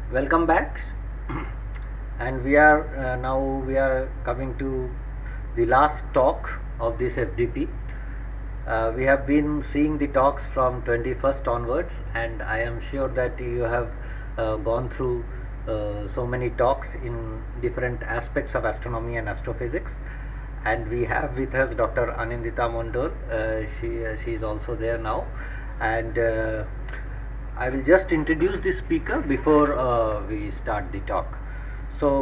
Welcome back. And we are now we are coming to the last talk of this FDP. We have been seeing the talks from 21st onwards, and I am sure that you have gone through so many talks in different aspects of astronomy and astrophysics. And we have with us Dr. Anindita Mondal. She is also there now, and I will just introduce the speaker before we start the talk. So,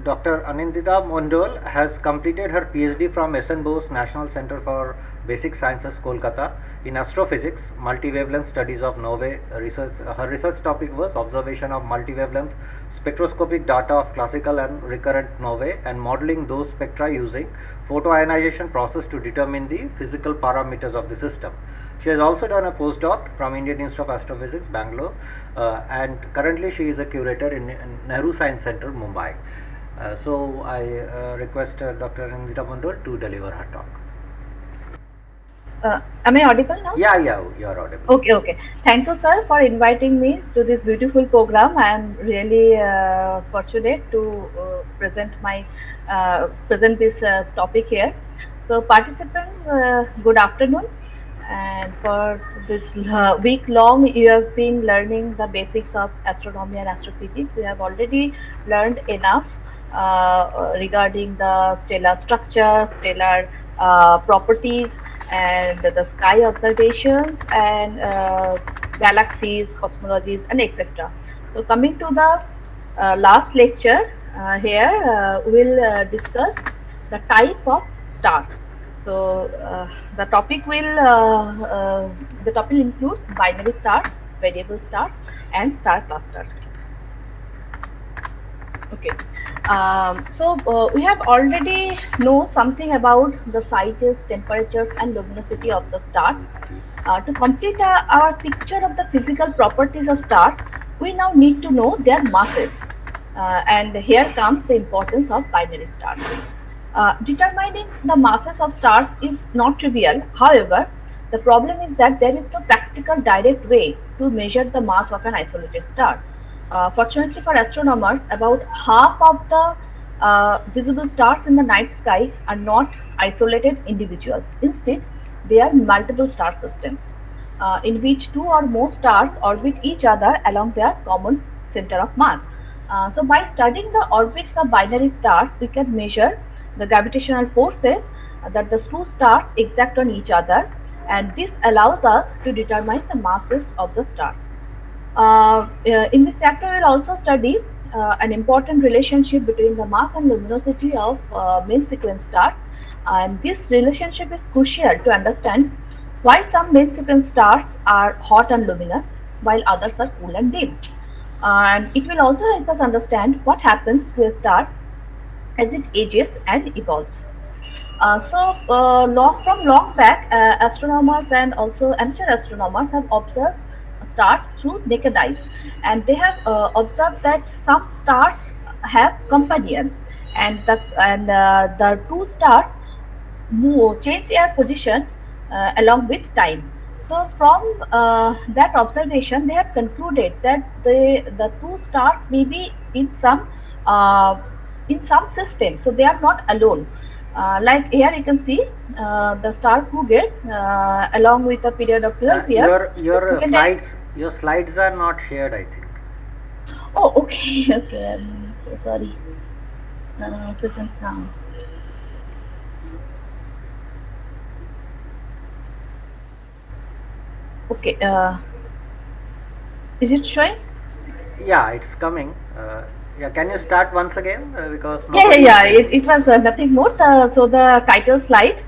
Dr. Anindita Mondal has completed her PhD from SN Bose National Center for Basic Sciences, Kolkata, in astrophysics, multi-wavelength studies of Novae research. Her research topic was observation of multi-wavelength spectroscopic data of classical and recurrent Novae and modeling those spectra using photoionization process to determine the physical parameters of the system. She has also done a postdoc from Indian Institute of Astrophysics, Bangalore, and currently she is a curator in Nehru Science Center, Mumbai. So I request Dr. Anindita Mondal to deliver her talk. Am I audible now? Yeah, you are audible. Okay. Thank you, sir, for inviting me to this beautiful program. I am really fortunate to present this topic here. So, participants, good afternoon. And for this week long, you have been learning the basics of astronomy and astrophysics. You have already learned enough regarding the stellar structure, stellar properties, and the sky observations, and galaxies, cosmologies, and etc. So, coming to the last lecture, here we'll discuss the type of stars. So the topic includes binary stars, variable stars, and star clusters. Okay. We have already know something about the sizes, temperatures, and luminosity of the stars. To complete our picture of the physical properties of stars, we now need to know their masses. And here comes the importance of binary stars. Determining the masses of stars is not trivial. However, the problem is that there is no practical direct way to measure the mass of an isolated star. Fortunately for astronomers, about half of the visible stars in the night sky are not isolated individuals. Instead, they are multiple star systems in which two or more stars orbit each other along their common center of mass. So, by studying the orbits of binary stars, we can measure the gravitational forces that the two stars exert on each other, and this allows us to determine the masses of the stars. In this chapter, we will also study an important relationship between the mass and luminosity of main sequence stars, and this relationship is crucial to understand why some main sequence stars are hot and luminous while others are cool and dim. And it will also help us understand what happens to a star as it ages and evolves. From long back, astronomers and also amateur astronomers have observed stars through naked eyes, and they have observed that some stars have companions, and the two stars change their position along with time. So, from that observation, they have concluded that the two stars may be uh, in some system, so they are not alone. Like here, you can see the star Cougar along with a period of 12 years. Your slides are not shared, I think. Oh, okay. Okay, I'm so sorry. Present now. Okay. Is it showing? Yeah, it's coming. Yeah, can you start once again? Because Yeah. It was nothing more. So the title slide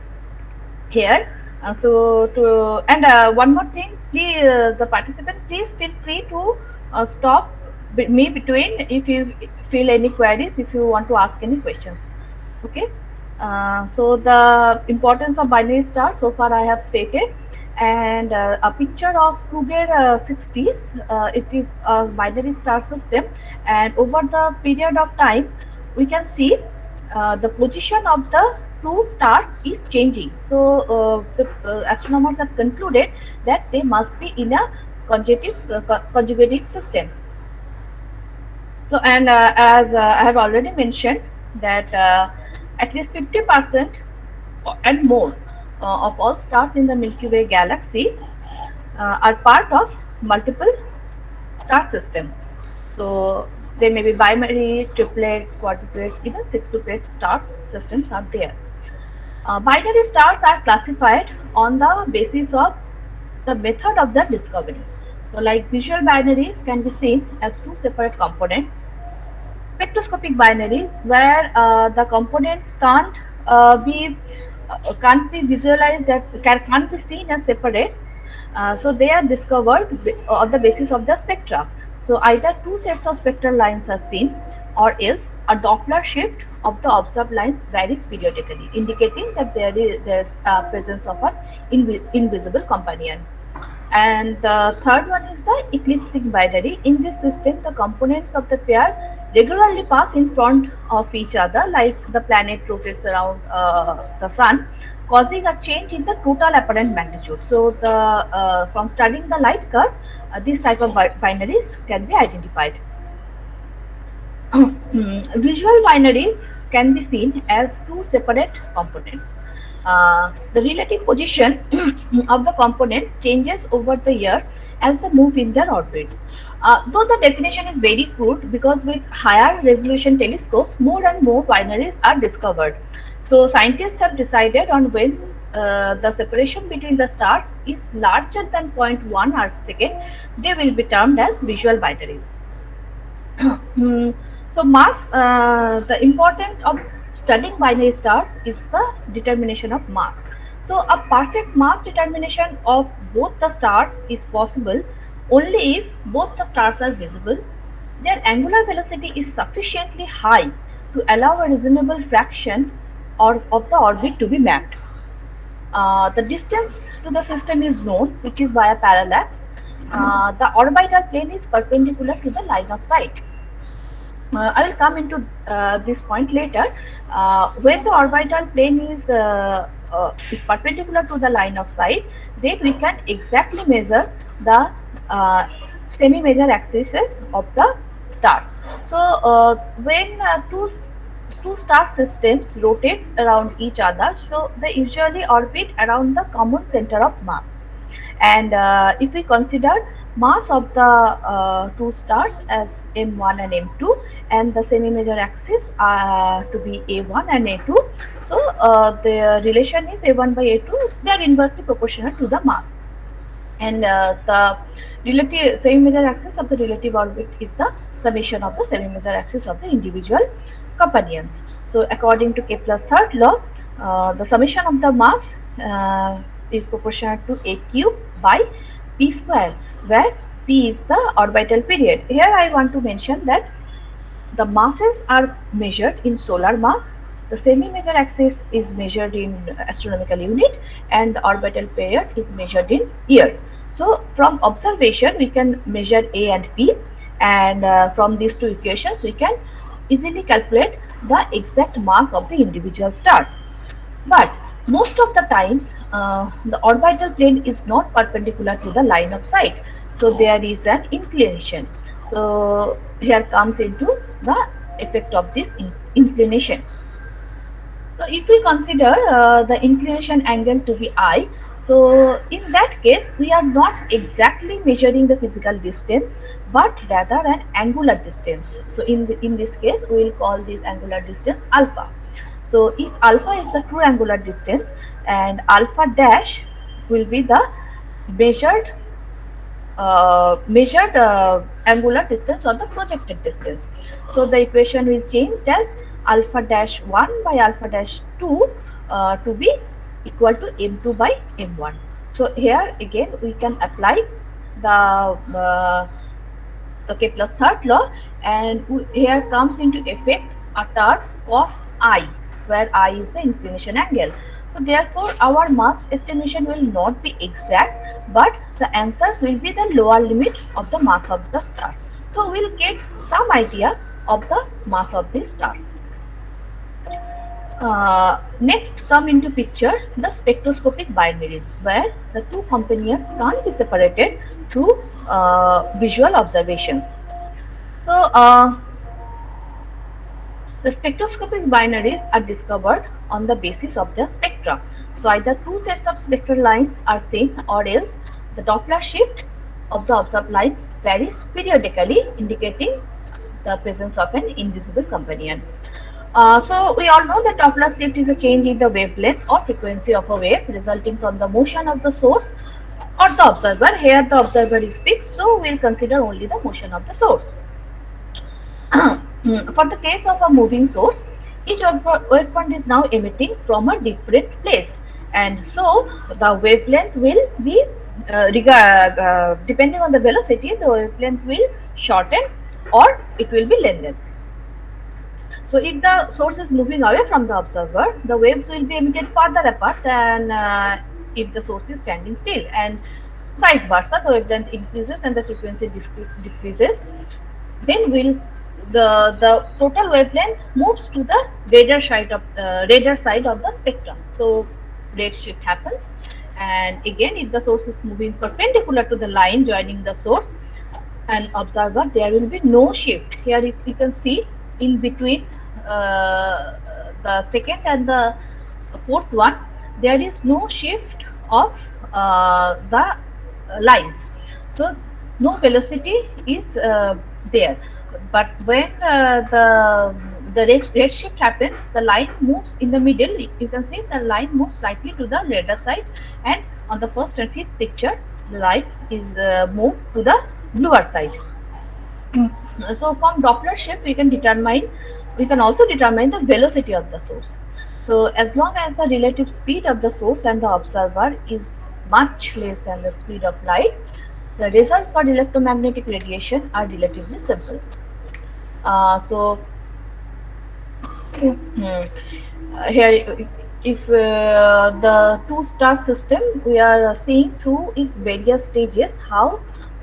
here. One more thing, please, the participant, please feel free to stop me between if you feel any queries, if you want to ask any questions. Okay. So the importance of binary star so far I have stated, and a picture of Cougar 60s. It is a binary star system, and over the period of time, we can see the position of the two stars is changing. So the astronomers have concluded that they must be in a conjugative system. So, and as I have already mentioned that at least 50% and more of all stars in the Milky Way galaxy are part of multiple star system. So they may be binary, triplets, quadruplets, even sextuplets star systems are there. Binary stars are classified on the basis of the method of the discovery. So like visual binaries can be seen as two separate components. Spectroscopic binaries where the components can't be visualized as can't be seen as separate, so they are discovered on the basis of the spectra. So either two sets of spectral lines are seen, or else a Doppler shift of the observed lines varies periodically, indicating that there is presence of an invisible companion. And the third one is the eclipsing binary. In this system, the components of the pair regularly pass in front of each other, like the planet rotates around the sun, causing a change in the total apparent magnitude. So, from studying the light curve, these type of binaries can be identified. Visual binaries can be seen as two separate components. The relative position of the components changes over the years as they move in their orbits. Though the definition is very crude, because with higher resolution telescopes, more and more binaries are discovered. So scientists have decided on when the separation between the stars is larger than zero point 0.1 arc second, they will be termed as visual binaries. Hmm. So the importance of studying binary stars is the determination of mass. So a perfect mass determination of both the stars is possible only if both the stars are visible, their angular velocity is sufficiently high to allow a reasonable fraction of the orbit to be mapped. The distance to the system is known, which is via parallax. The orbital plane is perpendicular to the line of sight. I will come into this point later. When the orbital plane is perpendicular to the line of sight, then we can exactly measure the semi-major axes of the stars. So when two star systems rotates around each other, so they usually orbit around the common center of mass. And if we consider mass of the two stars as m1 and m2, and the semi-major axis to be a1 and a2, so the relation is a1 by a2, they are inversely proportional to the mass. And the relative semi-major axis of the relative orbit is the summation of the semi-major axis of the individual companions. So according to Kepler's third law, the summation of the mass is proportional to a cube by p square, where p is the orbital period. Here I want to mention that the masses are measured in solar mass, the semi-major axis is measured in astronomical unit, and the orbital period is measured in years. So from observation we can measure A and P, and from these two equations we can easily calculate the exact mass of the individual stars. But most of the times the orbital plane is not perpendicular to the line of sight, so there is an inclination. So here comes into the effect of this inclination. So if we consider the inclination angle to be I, so in that case we are not exactly measuring the physical distance, but rather an angular distance. So in this case we will call this angular distance alpha. So if alpha is the true angular distance, and alpha dash will be the measured angular distance or the projected distance. So the equation will change as alpha dash 1 by alpha dash 2 to be equal to m2 by m1. So here again we can apply the Kepler's third law, and here comes into effect a term cos I, where I is the inclination angle. So therefore our mass estimation will not be exact, but the answers will be the lower limit of the mass of the stars. So we'll get some idea of the mass of the stars. Next come into picture the spectroscopic binaries, where the two companions can't be separated through visual observations. So The spectroscopic binaries are discovered on the basis of their spectra. So either two sets of spectral lines are seen, or else the Doppler shift of the observed lines varies periodically, indicating the presence of an invisible companion. So we all know that Doppler shift is a change in the wavelength or frequency of a wave resulting from the motion of the source or the observer. Here the observer is fixed, so we'll consider only the motion of the source. For the case of a moving source, each wavefront is now emitting from a different place, and so the wavelength will be depending on the velocity, the wavelength will shorten or it will be lengthened. So if the source is moving away from the observer, the waves will be emitted farther apart than if the source is standing still, and vice versa. The wavelength increases and the frequency decreases. Then will the total wavelength moves to the radar side of the spectrum. So red shift happens, and again, if the source is moving perpendicular to the line joining the source and observer, there will be no shift. Here if you can see in between the second and the fourth one, there is no shift of the lines. So no velocity is there. But when the red shift happens, the line moves in the middle. You can see the line moves slightly to the radar side, and on the first and fifth picture, the light is moved to the bluer side. So from Doppler shift, we can also determine the velocity of the source. So as long as the relative speed of the source and the observer is much less than the speed of light, the results for electromagnetic radiation are relatively simple. So here, if the two-star system, we are seeing through its various stages how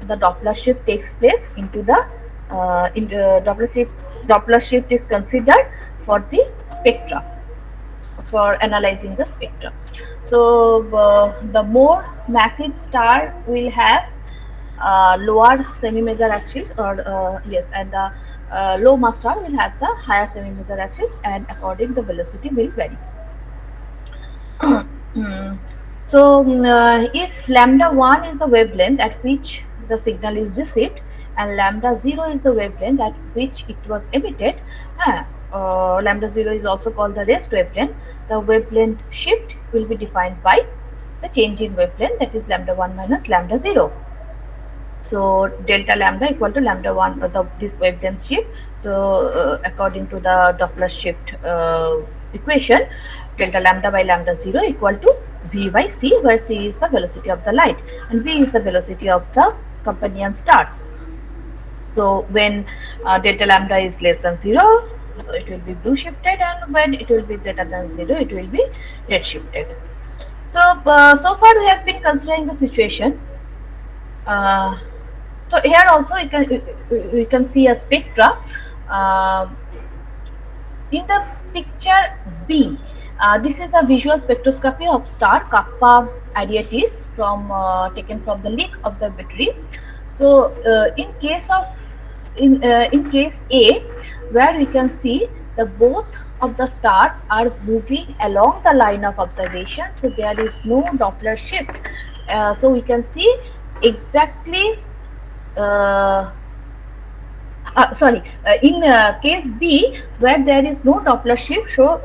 the Doppler shift takes place into the Doppler shift is considered for the spectra, for analyzing the spectra. So the more massive star will have lower semi-major axis, or yes, and the low mass star will have the higher semi-major axis, and according the velocity will vary. So if lambda 1 is the wavelength at which the signal is received and lambda 0 is the wavelength at which it was emitted, lambda 0 is also called the rest wavelength, the wavelength shift will be defined by the change in wavelength, that is lambda 1 minus lambda 0. So delta lambda equal to lambda 1, this wavelength shift. So according to the Doppler shift equation, delta lambda by lambda 0 equal to v by c, where c is the velocity of the light and v is the velocity of the companion stars. So when delta lambda is less than 0, it will be blue shifted, and when it will be greater than 0, it will be red shifted. So so far we have been considering the situation. So here also we can see a spectra. In the picture B, this is a visual spectroscopy of star Kappa Arietids taken from the Lick Observatory. So in case A, where we can see the both of the stars are moving along the line of observation, so there is no Doppler shift. So we can see exactly. In case B, where there is no Doppler shift, so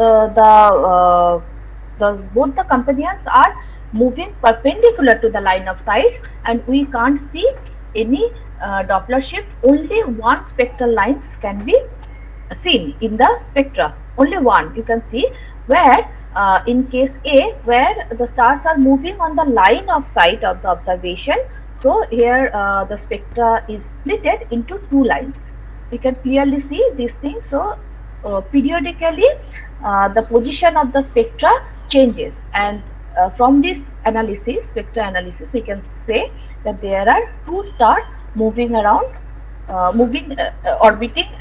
both the companions are moving perpendicular to the line of sight, and we can't see any Doppler shift. Only one spectral lines can be seen in the spectra. Only one you can see, where in case A, where the stars are moving on the line of sight of the observation. So here the spectra is splitted into two lines. We can clearly see these things. So periodically the position of the spectra changes, and from this analysis, spectra analysis, we can say that there are two stars moving around, orbiting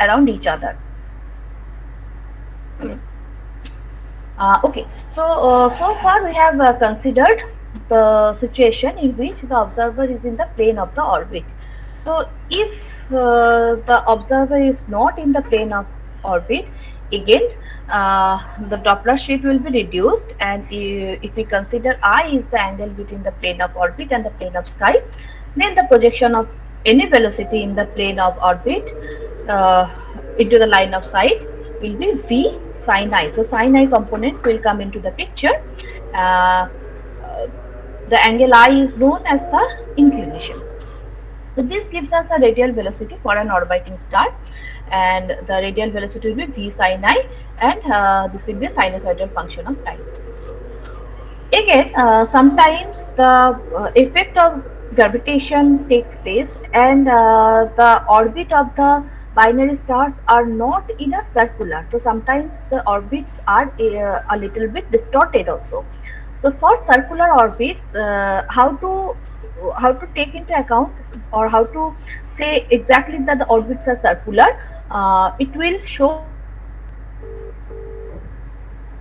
around each other. Okay, so so far we have considered the situation in which the observer is in the plane of the orbit. So if the observer is not in the plane of orbit, Again, the Doppler shift will be reduced, and if we consider I is the angle between the plane of orbit and the plane of sky, then the projection of any velocity in the plane of orbit uh, into the line of sight will be V sin I. So sin I component will come into the picture. Uh, uh, the angle I is known as the inclination. So this gives us a radial velocity for an orbiting star, and the radial velocity will be V sin I, and this will be a sinusoidal function of time. Again, sometimes the effect of gravitation takes place, and the orbit of the binary stars are not in a circular. So sometimes the orbits are a little bit distorted also. So for circular orbits, how to take into account, or how to say exactly that the orbits are circular? It will show.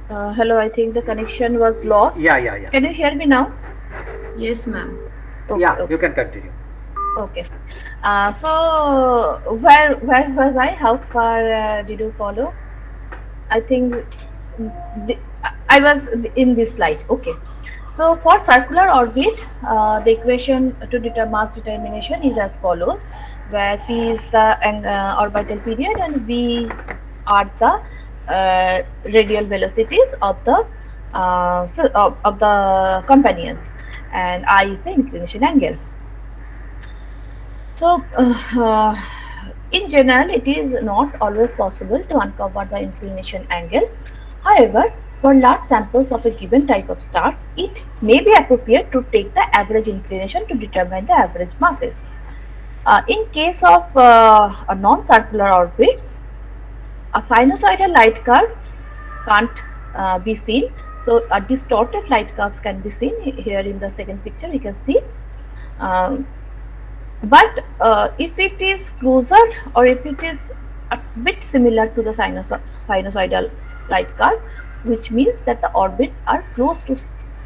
Hello, I think the connection was lost. Yeah, yeah, yeah. Can you hear me now? Yes, ma'am. Okay, Yeah, okay. you can continue. Okay. So where was I? How far did you follow? I think the, I was in this slide. Okay. So for circular orbit, the equation to determine mass determination is as follows, where c is the orbital period and v are the radial velocities of the of the companions, and I is the inclination angle. So, in general, it is not always possible to uncover the inclination angle. However, for large samples of a given type of stars, it may be appropriate to take the average inclination to determine the average masses. In case of a non-circular orbits, a sinusoidal light curve can't be seen. So, a distorted light curves can be seen here in the second picture. You can see. Um, but if it is closer, or if it is a bit similar to the sinusoidal light curve, which means that the orbits are close to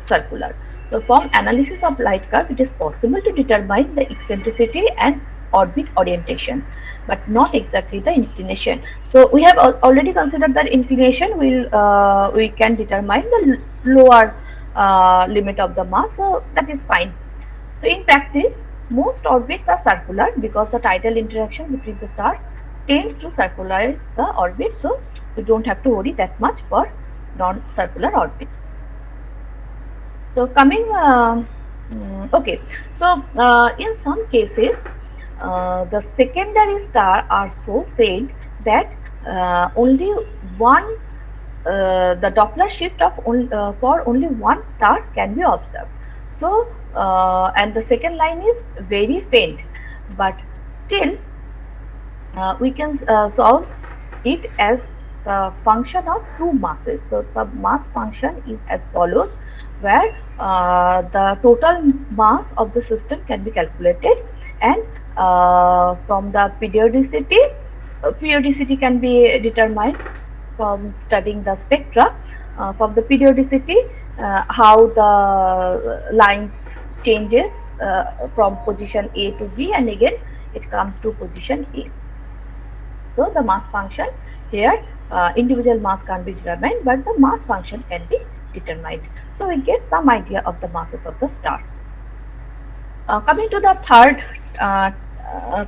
circular. So from analysis of light curve, it is possible to determine the eccentricity and orbit orientation, but not exactly the inclination. So we have already considered that inclination we can determine the lower limit of the mass, so that is fine. So in practice, most orbits are circular because the tidal interaction between the stars tends to circularize the orbit, so we don't have to worry that much for non-circular orbits. So coming, okay, so in some cases, the secondary star are so faint that only one, the Doppler shift of for only one star can be observed. So, and the second line is very faint, but still we can solve it as the function of two masses. So, the mass function is as follows, where the total mass of the system can be calculated, and from the periodicity, periodicity can be determined from studying the spectra. From the periodicity, how the lines changes from position A to B, and again it comes to position A. So the mass function here, individual mass can't be determined, but the mass function can be determined. So we get some idea of the masses of the stars. Coming to the third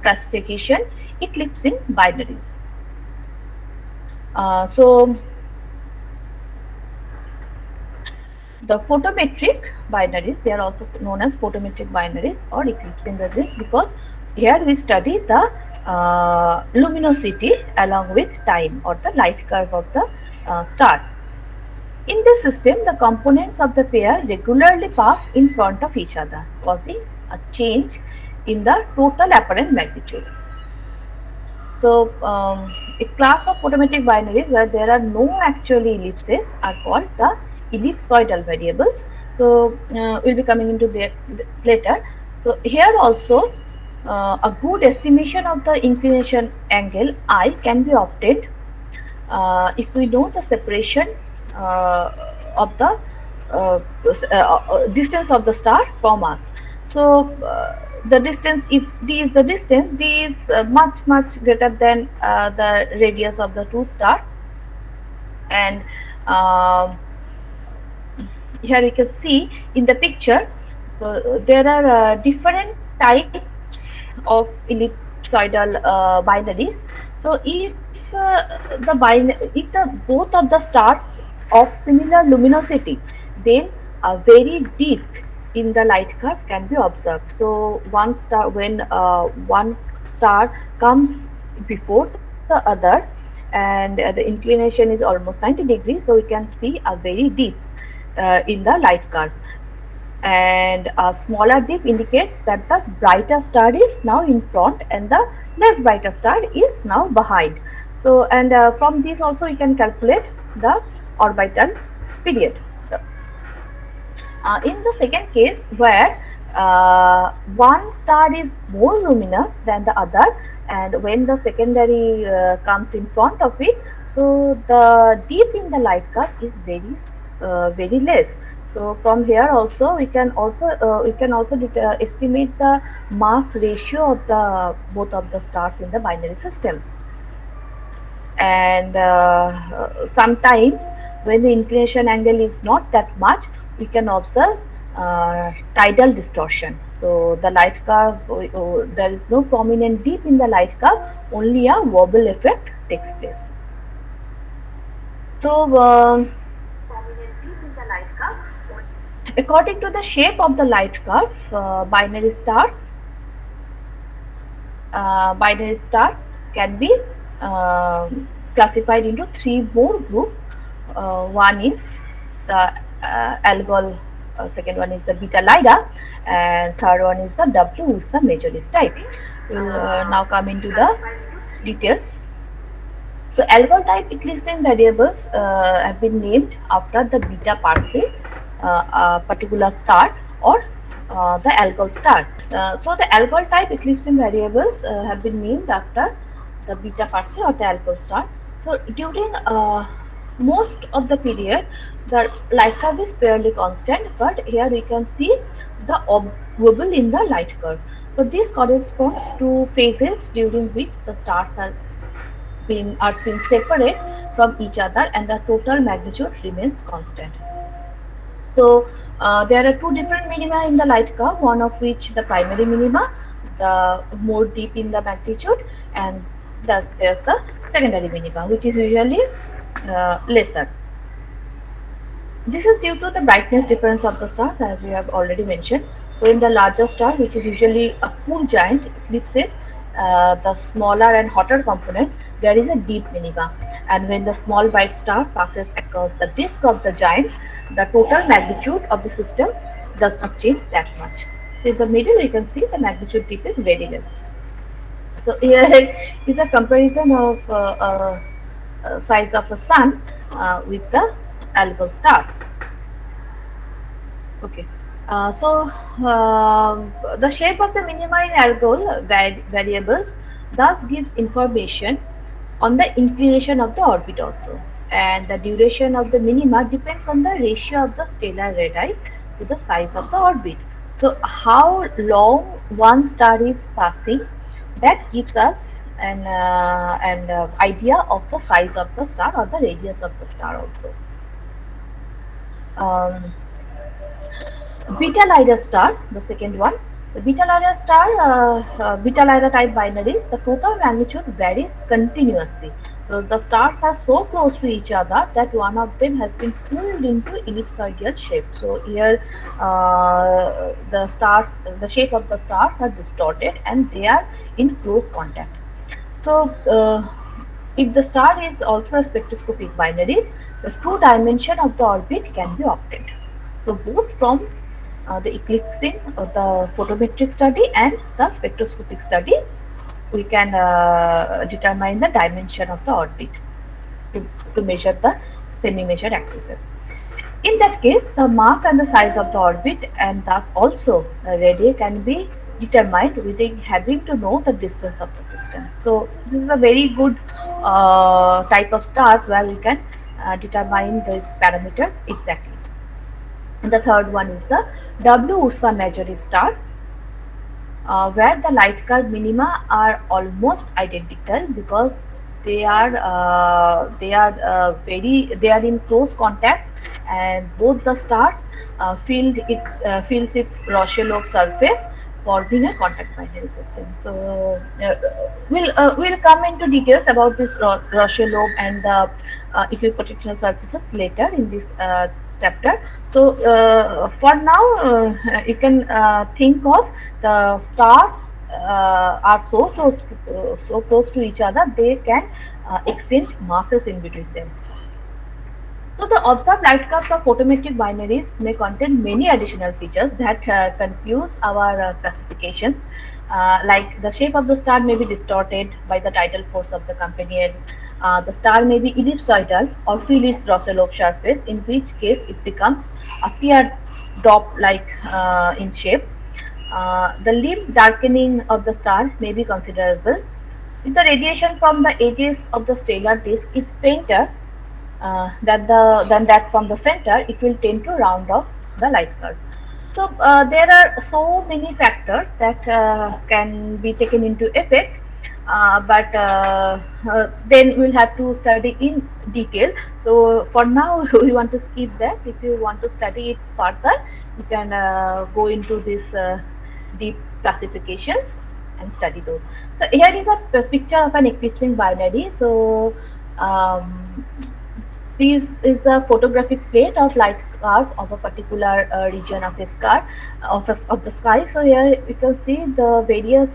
classification, eclipsing binaries. So the photometric binaries, they are also known as photometric binaries or eclipsing binaries, because here we study the luminosity along with time, or the light curve of the star. In this system, the components of the pair regularly pass in front of each other, causing a change in the total apparent magnitude. So, a class of photometric binaries where there are no actually ellipses are called the ellipsoidal variables. So, we'll be coming into that later. So, here also a good estimation of the inclination angle I can be obtained if we know the separation of the distance of the star from us. So the distance, if d is the distance, d is much greater than the radius of the two stars. And um, here we can see in the picture, there are different types of ellipsoidal binaries. So if the both of the stars of similar luminosity, then very deep in the light curve can be observed. So one star, when one star comes before the other, and the inclination is almost 90 degrees, so we can see a very deep in the light curve. And a smaller dip indicates that the brighter star is now in front and the less brighter star is now behind. So, and from this also we can calculate the orbital period. So, in the second case, where one star is more luminous than the other, and when the secondary comes in front of it, so the dip in the light curve is very less. So from here also we can also estimate the mass ratio of the both of the stars in the binary system. And sometimes when the inclination angle is not that much, we can observe tidal distortion. So the light curve, there is no prominent dip in the light curve, only a wobble effect takes place. So according to the shape of the light curve, binary stars can be uh, classified into three more groups. One is the algol, second one is the beta Lyra, and third one is the W Ursa majoris type. We'll now come into the details. So algol type eclipsing variables have been named after the beta Persei, a particular star, or the algol star. So the algol type eclipsing variables have been named after the beta Persei or the algol star. So during most of the period, the light curve is fairly constant, but here we can see the wobble in the light curve. So this corresponds to phases during which the stars are seen separate from each other and the total magnitude remains constant. So there are two different minima in the light curve, one of which the primary minima, the more deep in the magnitude, and thus there's the secondary minima, which is usually lesser. This is due to the brightness difference of the stars, as we have already mentioned. So in the larger star, which is usually a cool giant, eclipses the smaller and hotter component, there is a deep minima. And when the small bright star passes across the disk of the giant, the total magnitude of the system does not change that much. So in the middle, you can see the magnitude dip is very less. So here is a comparison of size of a sun with the algol stars. Okay. The shape of the minima in algol variables thus gives information on the inclination of the orbit also, and the duration of the minima depends on the ratio of the stellar radii to the size of the orbit. So how long one star is passing, that gives us an idea of the size of the star or the radius of the star also. Um, Beta Lyra star, the second one. The Beta Lyra star, Beta Lyra type binaries, the total magnitude varies continuously. So the stars are so close to each other that one of them has been pulled into ellipsoidal shape. So here the shape of the stars are distorted and they are in close contact. So if the star is also a spectroscopic binaries, the two dimension of the orbit can be obtained. So both from the eclipsing of the photometric study and the spectroscopic study, we can determine the dimension of the orbit to measure the semi-measured axes. In that case, the mass and the size of the orbit and thus also radii can be determined without having to know the distance of the system. So this is a very good type of stars where we can determine these parameters exactly. And the third one is the W Ursa majoris star, where the light curve minima are almost identical because they are in close contact, and both the stars feels its Roche-Loeb surface, forming a contact binary system. So we'll come into details about this Roche-Loeb and the equipotential surfaces later in this chapter. So for now, you can think of the stars are so close to each other, they can exchange masses in between them. So the observed light curves of photometric binaries may contain many additional features that confuse our classifications. Like the shape of the star may be distorted by the tidal force of the companion. The star may be ellipsoidal or feel its Roche-Loeb surface, in which case it becomes a teardrop-like in shape. The limb darkening of the star may be considerable. If the radiation from the edges of the stellar disk is fainter than that from the center, it will tend to round off the light curve. So there are so many factors that can be taken into effect, but then we'll have to study in detail. So for now, we want to skip that. If you want to study it further, you can go into this deep classifications and study those. So here is a picture of an eclipsing binary. So this is a photographic plate of light curve of a particular region of the sky, of the sky. So here you can see the various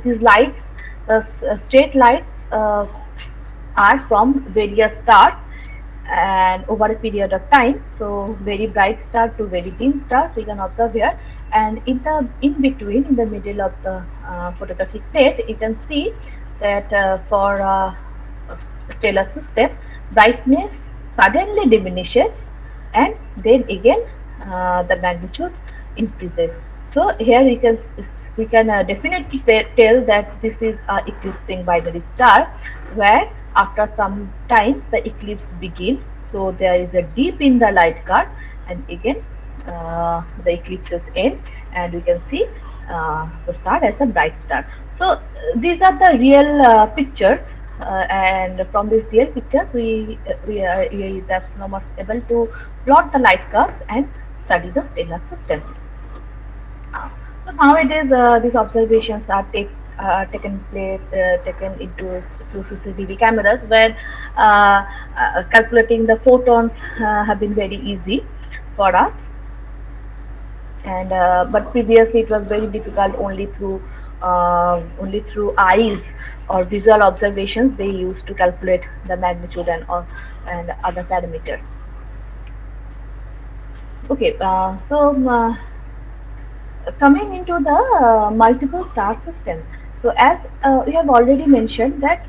these lights, the straight lights are from various stars, and over a period of time. So very bright star to very dim star, we can observe here. And in between, in the middle of the photographic plate, you can see that for a stellar system, brightness suddenly diminishes, and then again the magnitude increases. So here we can definitely tell that this is a eclipsing binary star, where after some times the eclipse begin. So there is a dip in the light curve, and again the eclipses end, and we can see the star as a bright star. So these are the real pictures, and from these real pictures, the astronomers able to plot the light curves and study the stellar systems. So nowadays, these observations are taken into through CCTV cameras, where calculating the photons have been very easy for us. And but previously it was very difficult. Only through eyes or visual observations they used to calculate the magnitude and other parameters. Okay, so coming into the multiple star system. So as we have already mentioned that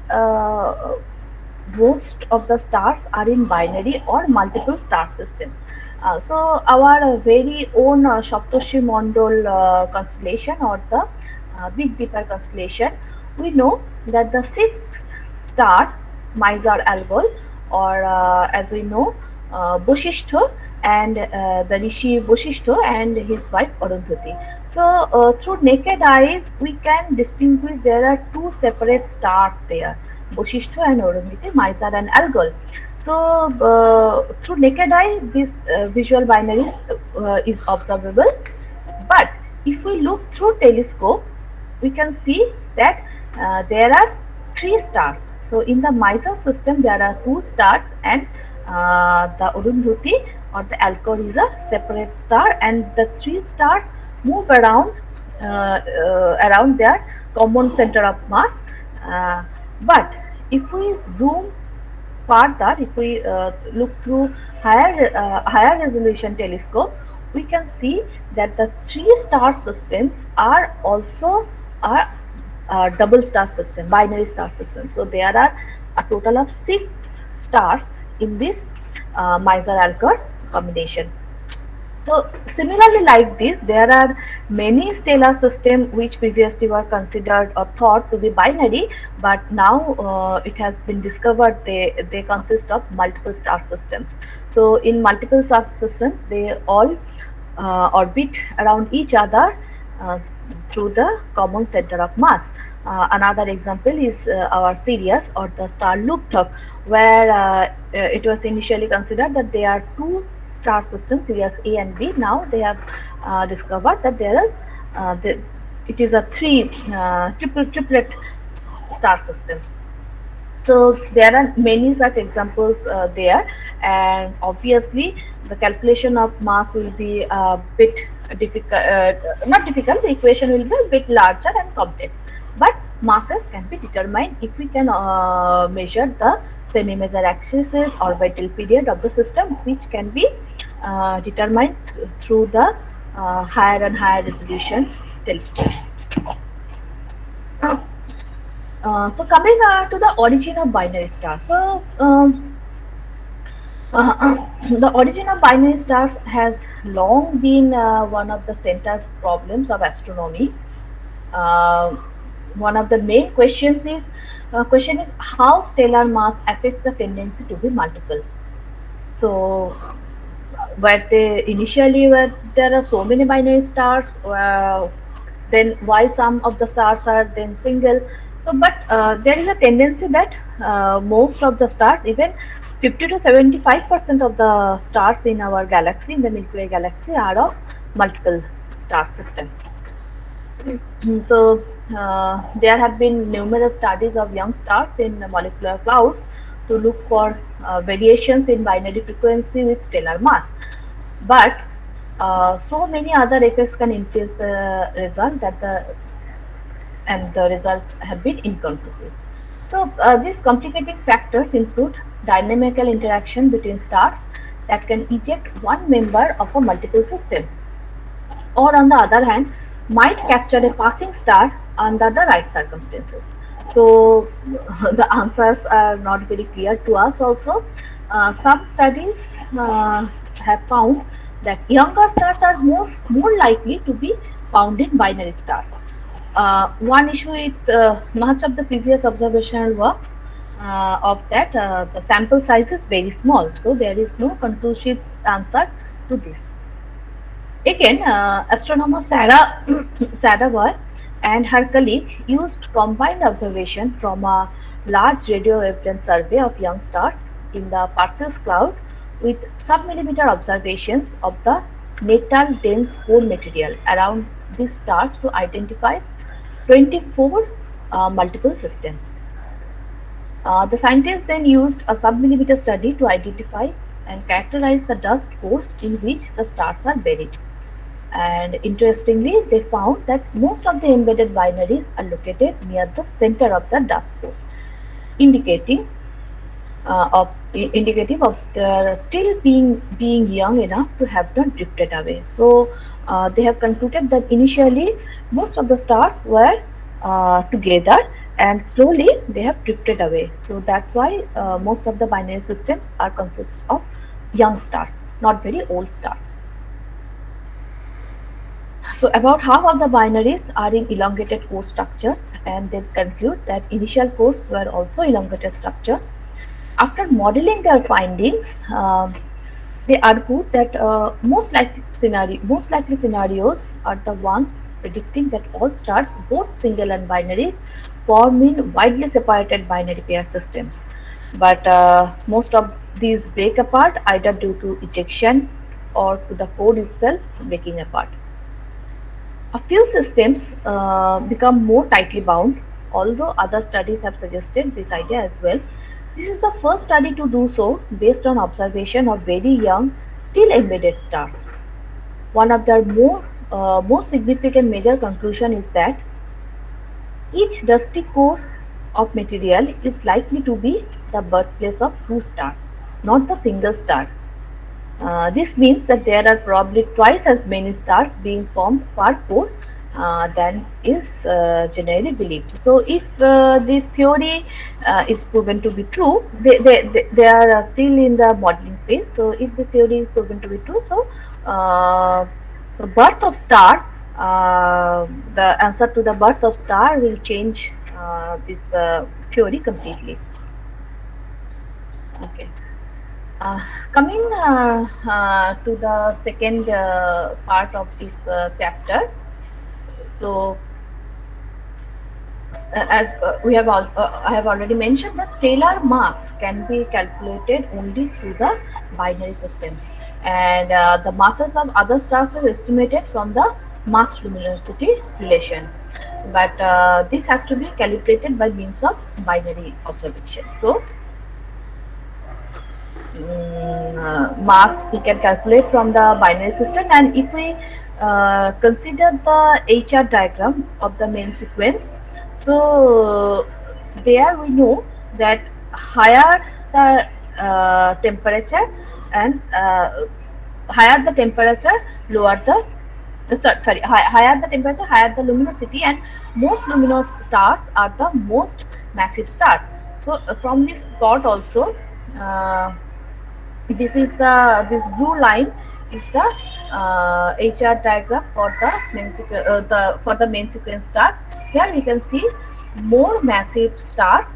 most of the stars are in binary or multiple star system. So our very own Saptarshi Mondal constellation, or the Big Dipper constellation, we know that the sixth star, Mizar Algol, or as we know, Boshishto, and the Rishi Boshishto and his wife Arundhati. So through naked eyes, we can distinguish there are two separate stars there, Boshishto and Arundhati, Mizar and Algol. So through naked eye, this visual binary is observable. But if we look through telescope, we can see that there are three stars. So in the Mizar system, there are two stars, and the Arundhati or the Alcor is a separate star, and the three stars move around around their common center of mass. But if we zoom further, if we look through higher resolution telescope, we can see that the three star systems are also a double star system, binary star system. So there are a total of 6 stars in this Mizar Alcor combination. So similarly, like this, there are many stellar systems which previously were considered or thought to be binary, but now it has been discovered they consist of multiple star systems. So in multiple star systems, they all orbit around each other through the common center of mass. Another example is our Sirius or the star Lugthok, where it was initially considered that there are two star systems, Sirius A and B. Now they have discovered that there is it is a triplet star system. So there are many such examples there, and obviously the calculation of mass will be a bit difficult. Not difficult. The equation will be a bit larger and complex, but masses can be determined if we can measure the semi-major axis orbital period of the system, which can be determined through the higher and higher resolution telescopes. So coming to the origin of binary stars. So the origin of binary stars has long been one of the central problems of astronomy. Uh, One of the main question is how stellar mass affects the tendency to be multiple. So where they initially where there are so many binary stars, then why some of the stars are then single. So but there is a tendency that most of the stars, even 50 to 75% of the stars in our galaxy, in the Milky Way galaxy, are of multiple star system. So there have been numerous studies of young stars in molecular clouds to look for variations in binary frequency with stellar mass. But so many other effects can influence the result that the results have been inconclusive. So these complicating factors include dynamical interaction between stars that can eject one member of a multiple system, or on the other hand, might capture a passing star under the right circumstances. So the answers are not very clear to us also. Some studies have found that younger stars are more likely to be found in binary stars. One issue with much of the previous observational works of that the sample size is very small, so there is no conclusive answer to this. Again, astronomer Sarah Sadavoy and her colleague used combined observation from a large radio wavelength survey of young stars in the Perseus cloud with sub-millimeter observations of the natal dense core material around these stars to identify 24 multiple systems. The scientists then used a sub-millimeter study to identify and characterize the dust cores in which the stars are buried. And interestingly, they found that most of the embedded binaries are located near the center of the dust cores, indicating indicative of their still being young enough to have not drifted away. So they have concluded that initially most of the stars were together, and slowly they have drifted away. So that's why most of the binary systems are consist of young stars, not very old stars. So about half of the binaries are in elongated core structures, and they conclude that initial cores were also elongated structures. After modeling their findings, they argue that most likely scenarios are the ones predicting that all stars, both single and binaries, form in widely separated binary pair systems. But most of these break apart either due to ejection or to the core itself breaking apart. A few systems become more tightly bound, although other studies have suggested this idea as well. This is the first study to do so based on observation of very young, still embedded stars. One of the most significant major conclusion is that each dusty core of material is likely to be the birthplace of two stars, not the single star. This means that there are probably twice as many stars being formed per core than is generally believed. So, if this theory is proven to be true, they are still in the modeling phase. So, if the theory is proven to be true, so the birth of star, the answer to the birth of star will change this theory completely. Okay. Coming to the second part of this chapter, so I have already mentioned, the stellar mass can be calculated only through the binary systems, and the masses of other stars are estimated from the mass luminosity relation. But this has to be calibrated by means of binary observation. So mass we can calculate from the binary system, and if we consider the HR diagram of the main sequence, so there we know that higher the temperature, and higher the temperature, lower the higher the temperature, higher the luminosity, and most luminous stars are the most massive stars. So from this plot also, uh, this blue line is the HR diagram for the main sequence stars. Here we can see more massive stars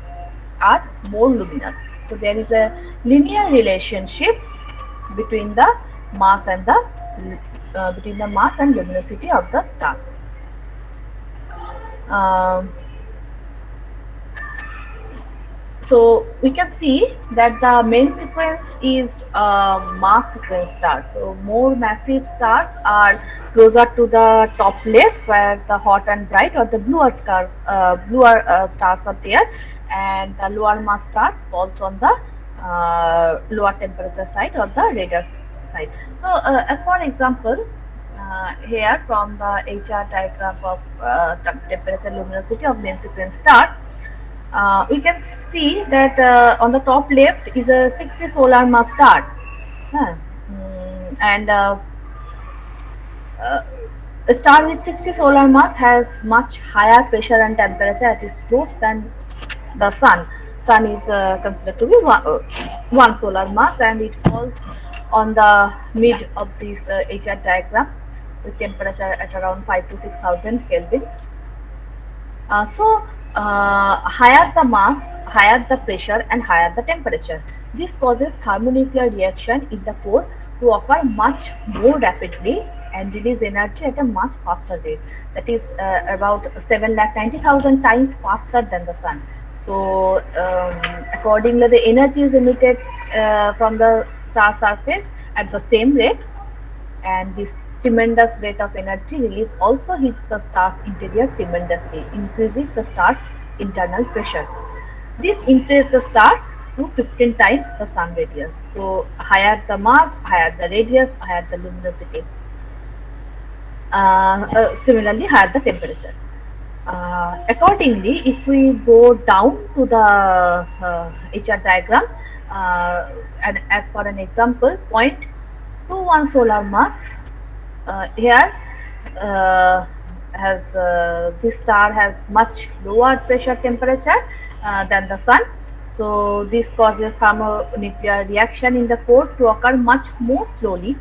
are more luminous. So there is a linear relationship between the mass and luminosity of the stars. Um, so we can see that the main sequence is a mass sequence star. So more massive stars are closer to the top left, where the hot and bright or the bluer stars are there, and the lower mass stars falls on the lower temperature side or the redder side. So as for example, here from the HR diagram of temperature luminosity of main sequence stars, we can see that on the top left is a 60 solar mass star. Huh. And a star with 60 solar mass has much higher pressure and temperature at its source than the sun. Sun is considered to be one solar mass, and it falls on the mid of this HR diagram with temperature at around 5 to 6,000 Kelvin. Higher the mass, higher the pressure, and higher the temperature. This causes thermonuclear reaction in the core to occur much more rapidly and release energy at a much faster rate. That is about 7,90,000 times faster than the sun. So, accordingly, the energy is emitted from the star surface at the same rate, and this tremendous rate of energy release also hits the star's interior tremendously, increasing the star's internal pressure. This increases the stars to 15 times the sun radius. So higher the mass, higher the radius, higher the luminosity. Similarly, higher the temperature. Accordingly, if we go down to the HR diagram, and as for an example, 0.21 solar mass, here this star has much lower pressure temperature than the sun. So this causes thermonuclear reaction in the core to occur much more slowly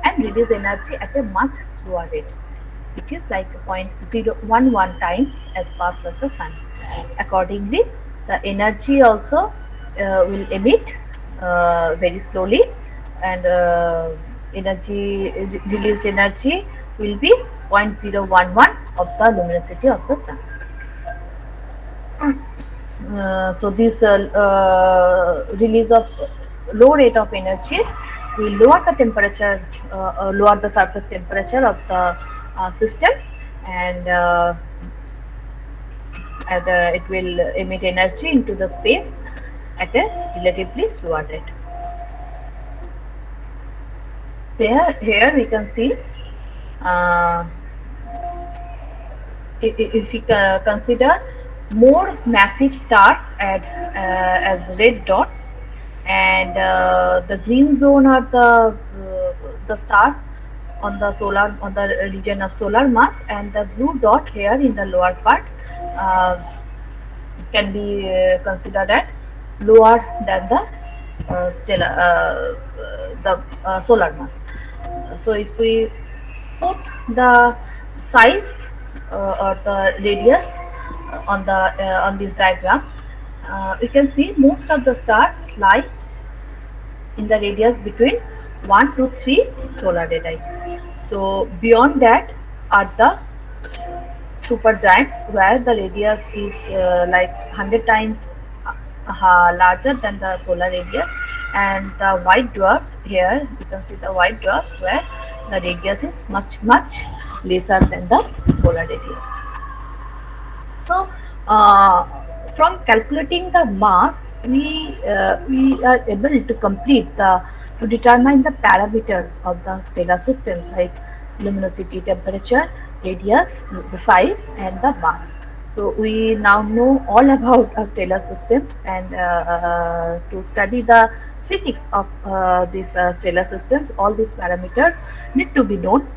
and release energy at a much slower rate, which is like 0.011 times as fast as the sun. Accordingly, the energy also will emit very slowly, and released energy will be 0.011 of the luminosity of the sun. So this release of low rate of energy will lower the temperature, lower the surface temperature of the system, and it will emit energy into the space at a relatively slower rate. Here we can see, if we consider more massive stars as red dots, and the green zone are the stars on the region of solar mass, and the blue dot here in the lower part can be considered at lower than the solar mass. So if we put the size or the radius on this diagram, we can see most of the stars lie in the radius between 1 to 3 solar radii. So beyond that are the supergiants where the radius is like 100 times larger than the solar radius, and the white dwarfs, here you can see the white dwarfs where the radius is much lesser than the solar radius. So, uh, from calculating the mass, we are able to complete the to determine the parameters of the stellar systems like luminosity, temperature, radius, the size, and the mass. So we now know all about stellar systems, and to study the physics of these stellar systems, all these parameters need to be known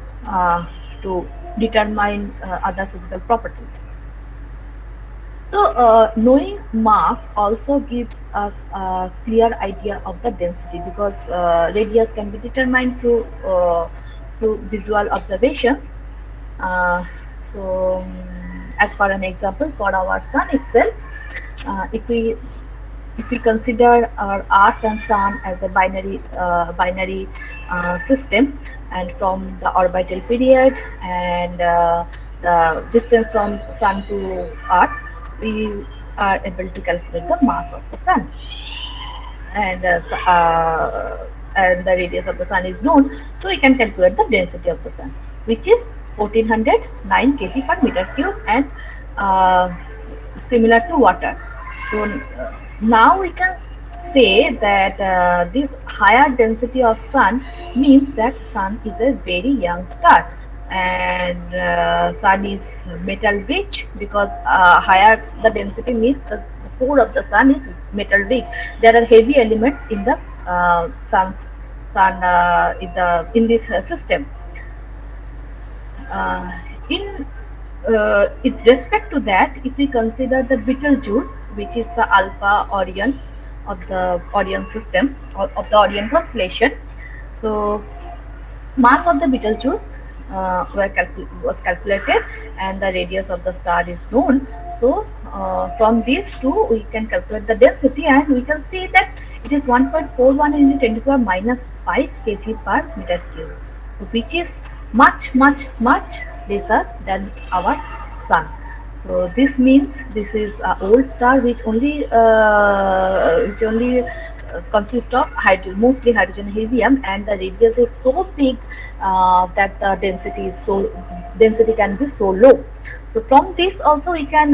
to determine other physical properties. So, knowing mass also gives us a clear idea of the density, because radius can be determined through visual observations. Uh, as for an example, for our sun itself, if we consider our Earth and Sun as a binary system, and from the orbital period and the distance from Sun to Earth, we are able to calculate the mass of the Sun, and and the radius of the Sun is known, so we can calculate the density of the Sun, which is 1409 kg per meter cube, and uh, similar to water. So now we can say that this higher density of Sun means that Sun is a very young star, and Sun is metal rich, because higher the density means the core of the Sun is metal rich. There are heavy elements in the sun in this system. Uh, in respect to that, if we consider the Betelgeuse, which is the Alpha Orion of the Orion system, or of the Orion constellation, so mass of the Betelgeuse was calculated, and the radius of the star is known. So from these two, we can calculate the density, and we can see that it is 1.41 into 10 to the power minus 5 kg per meter cube, which is much lesser than our sun. So this means this is an old star which only consists of mostly hydrogen helium, and the radius is so big that the density can be so low. So from this also we can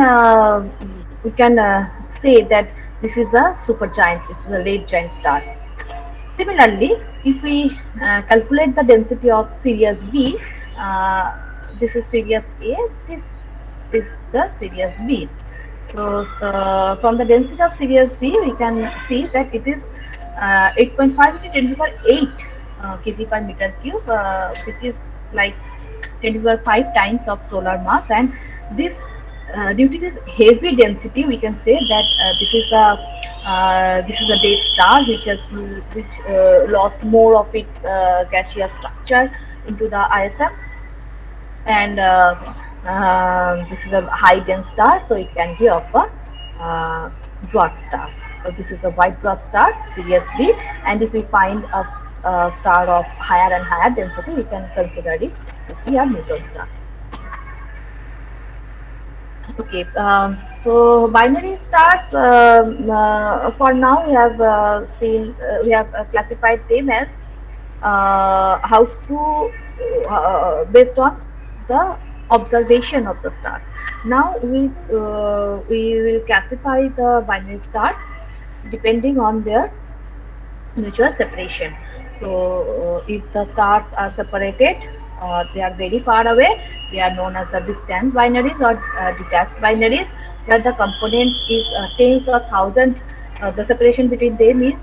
say that this is a supergiant. It's a red giant star. Similarly, if we calculate the density of Sirius B, uh, this is Sirius A, this is the Sirius B. So from the density of Sirius B, we can see that it is 8.5 into 10 to the power 8 kg per meter cube, which is like 10 to the power 5 times of solar mass. And this, due to this heavy density, we can say that this is a dead star which lost more of its gaseous structure into the ISM, and this is a high dense star, so it can be of a dwarf star. So this is a white dwarf star, Sirius B, and if we find a star of higher and higher density, we can consider it to be a neutron star. Okay, so binary stars, for now we have classified them as how to based on the observation of the stars. Now we will classify the binary stars depending on their mutual separation. So if the stars are separated, they are very far away, they are known as the distant binaries or detached binaries, where the components is tens or thousands. The separation between them is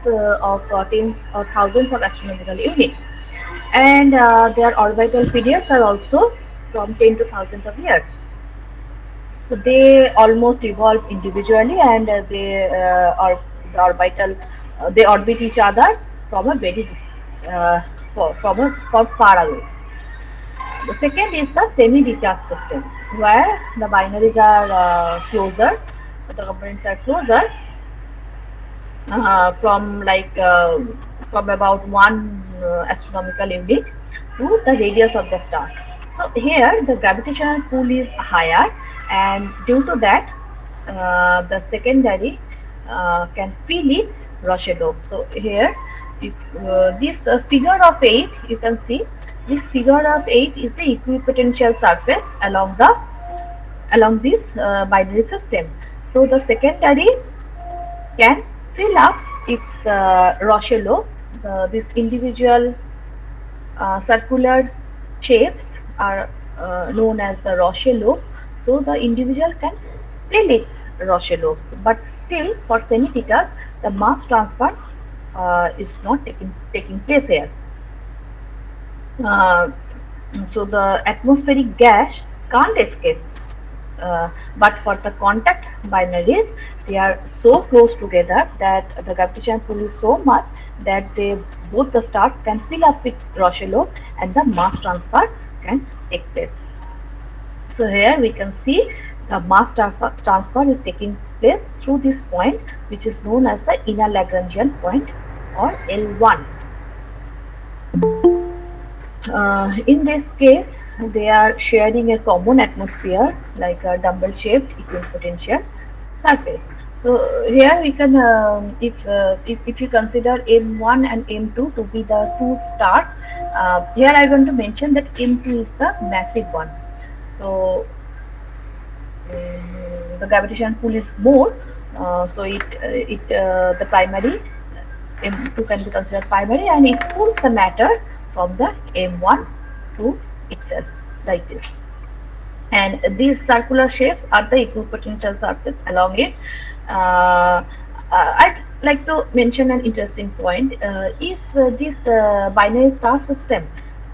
of tens or thousands of astronomical units, and their orbital periods are also from 10 to thousands of years. So they almost evolve individually, and the orbital they orbit each other from a very from far away. The second is the semi-detached system, where the binaries are closer, the components are closer, from about one astronomical unit to the radius of the star. So here the gravitational pull is higher, and due to that, the secondary can feel its Roche-Lobe. So here, if, this figure of 8, you can see this figure of 8 is the equipotential surface along this binary system. So the secondary can fill up its Roche-Lobe. These individual circular shapes are known as the Roche-Lobe. So the individual can fill its Roche-Lobe, but still for semi-thitas the mass transfer is not taking place here. Uh, so the atmospheric gas can't escape, but for the contact binaries, they are so close together that the gravitational pull is so much that both the stars can fill up its Roche-Lobe and the mass transfer can take place. So here we can see the mass transfer is taking place through this point, which is known as the inner Lagrangian point, or L1. In this case, they are sharing a common atmosphere, like a dumbbell-shaped equipotential surface. So here we can, if you consider M1 and M2 to be the two stars, here I want to mention that M2 is the massive one. So the gravitational pull is more, so the primary M2 can be considered primary, and it pulls the matter from the M1 to itself, like this. And these circular shapes are the equipotential surface along it. I'd like to mention an interesting point. If this binary star system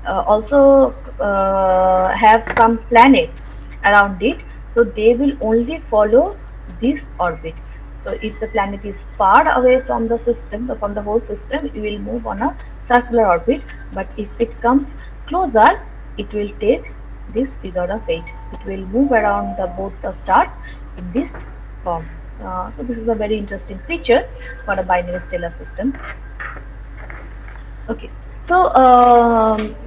also have some planets around it, so they will only follow these orbits. So if the planet is far away from the system, from the whole system, it will move on a circular orbit. But if it comes closer, it will take this figure of 8. It will move around both the stars in this form. So this is a very interesting feature for a binary stellar system. Okay, so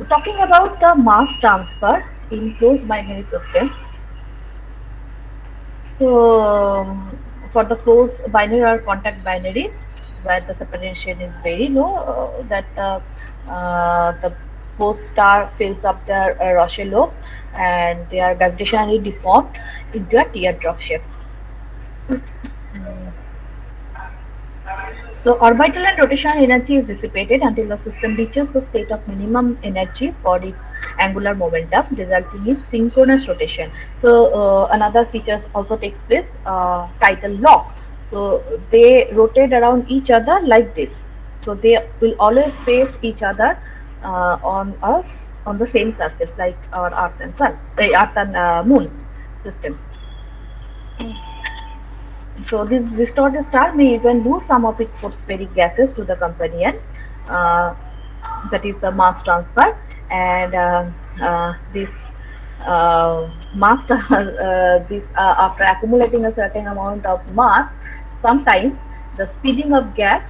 talking about the mass transfer in closed binary system. So for the closed binary or contact binaries, where the separation is very low, that the both star fills up their Roche-Lobe and they are gravitationally deformed into a teardrop shape. So orbital and rotational energy is dissipated until the system reaches the state of minimum energy for its angular momentum, resulting in synchronous rotation. So another feature also takes place, tidal lock. So they rotate around each other like this. So they will always face each other on the same surface, like our Earth and Sun, Earth and Moon system. So this distorted star may even lose some of its photospheric gases to the companion, that is the mass transfer, and this mass this after accumulating a certain amount of mass, sometimes the speeding of gas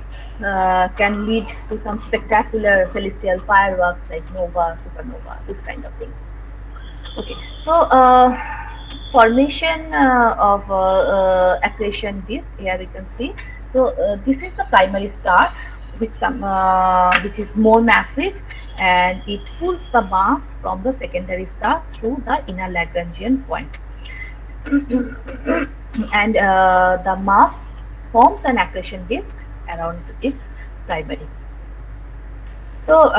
can lead to some spectacular celestial fireworks like nova, supernova, this kind of things. Okay, so formation of accretion disk, here we can see. So this is the primary star, which is more massive, and it pulls the mass from the secondary star through the inner Lagrangian point, and the mass forms an accretion disk around its primary. So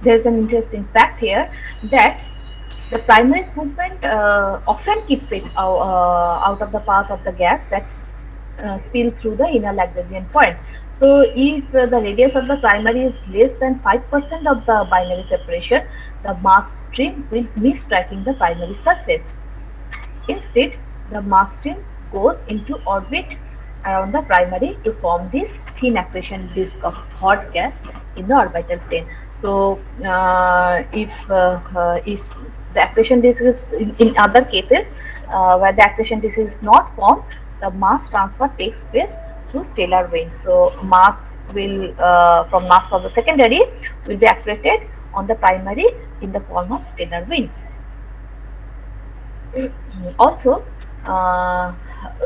there's an interesting fact here that the primary movement often keeps it out of the path of the gas that spill through the inner Lagrangian point. So if the radius of the primary is less than 5% of the binary separation, the mass stream will miss striking the primary surface. Instead, the mass stream goes into orbit around the primary to form this thin accretion disk of hot gas in the orbital plane. So if the accretion disk is in other cases where the accretion disk is not formed, the mass transfer takes place through stellar wind. So mass will from the secondary will be accreted on the primary in the form of stellar winds. Also, uh,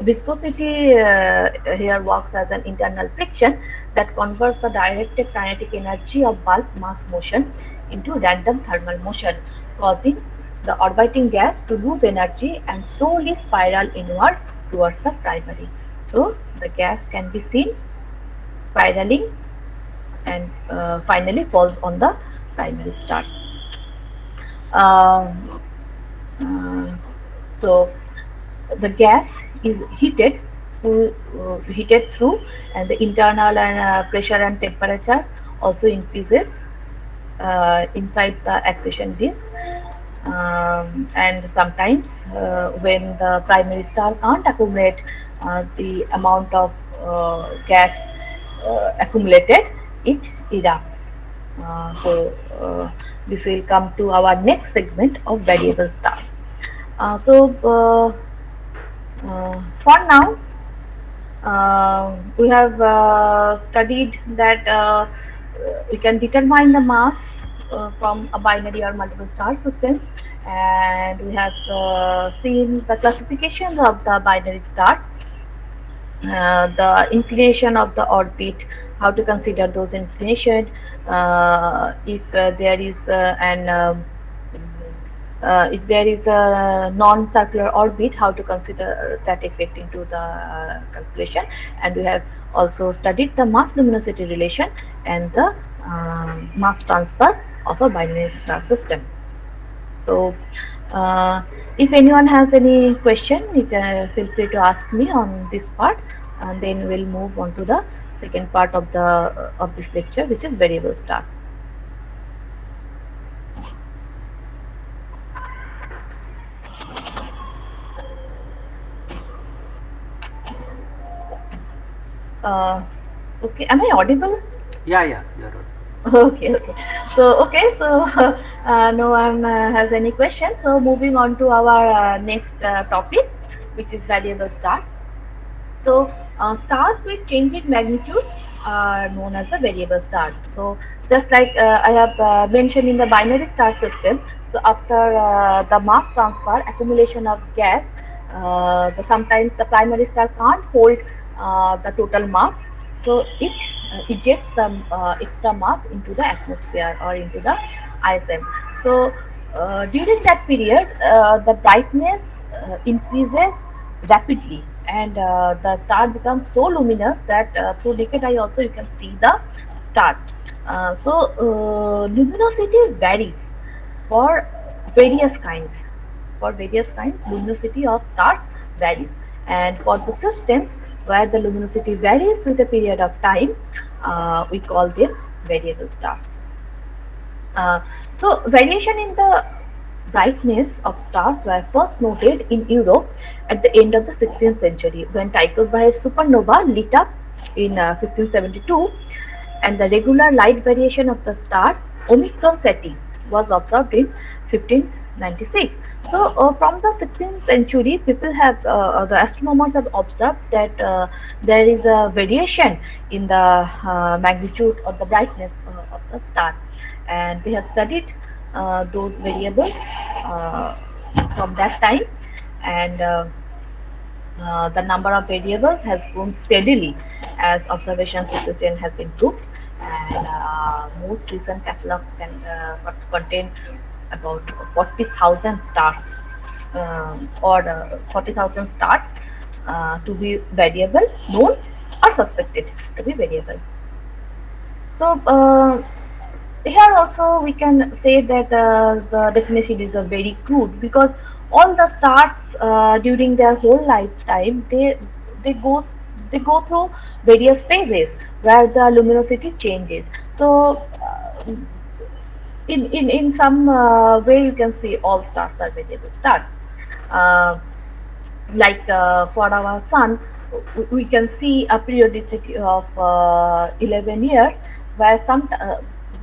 viscosity here works as an internal friction that converts the directed kinetic energy of bulk mass motion into random thermal motion, causing the orbiting gas to lose energy and slowly spiral inward towards the primary. So, the gas can be seen spiraling and finally falls on the primary star. Um, uh, so, the gas is heated through, and the internal and pressure and temperature also increases inside the accretion disk. And sometimes when the primary star can't accumulate the amount of gas accumulated, it erupts. So this will come to our next segment of variable stars. For now, we have studied that we can determine the mass from a binary or multiple star system, and we have seen the classifications of the binary stars, the inclination of the orbit, how to consider those inclination, if there is an if there is a non-circular orbit, how to consider that effect into the calculation. And we have also studied the mass luminosity relation and the mass transfer of a binary star system. So, if anyone has any question, you can feel free to ask me on this part, and then we'll move on to the second part of this lecture, which is variable star. Uh, okay, am I audible? Yeah, yeah, you're right. Okay. So no one has any questions. So moving on to our next topic, which is variable stars. So stars with changing magnitudes are known as the variable stars. So just like I have mentioned in the binary star system, so after the mass transfer, accumulation of gas, sometimes the primary star can't hold the total mass, so it ejects the extra mass into the atmosphere or into the ISM. So during that period, the brightness increases rapidly, and the star becomes so luminous that through naked eye also you can see the star. Luminosity varies for various kinds. For various kinds, luminosity of stars varies, and for the systems where the luminosity varies with a period of time, we call them variable stars. Variation in the brightness of stars were first noted in Europe at the end of the 16th century, when Tycho's supernova lit up in 1572, and the regular light variation of the star Omicron Ceti was observed in 1596. So, from the 16th century, the astronomers have observed that there is a variation in the magnitude of the brightness of the star, and they have studied those variables uh, from that time, and the number of variables has grown steadily as observation precision has improved, and most recent catalogs can contain about 40,000 stars, or 40,000 stars to be variable, known or suspected to be variable. So, here also we can say that the definition is very crude, because all the stars during their whole lifetime, they go they go through various phases where the luminosity changes. So in some way you can see all stars are variable stars. Uh, like for our sun, we can see a periodicity of 11 years, where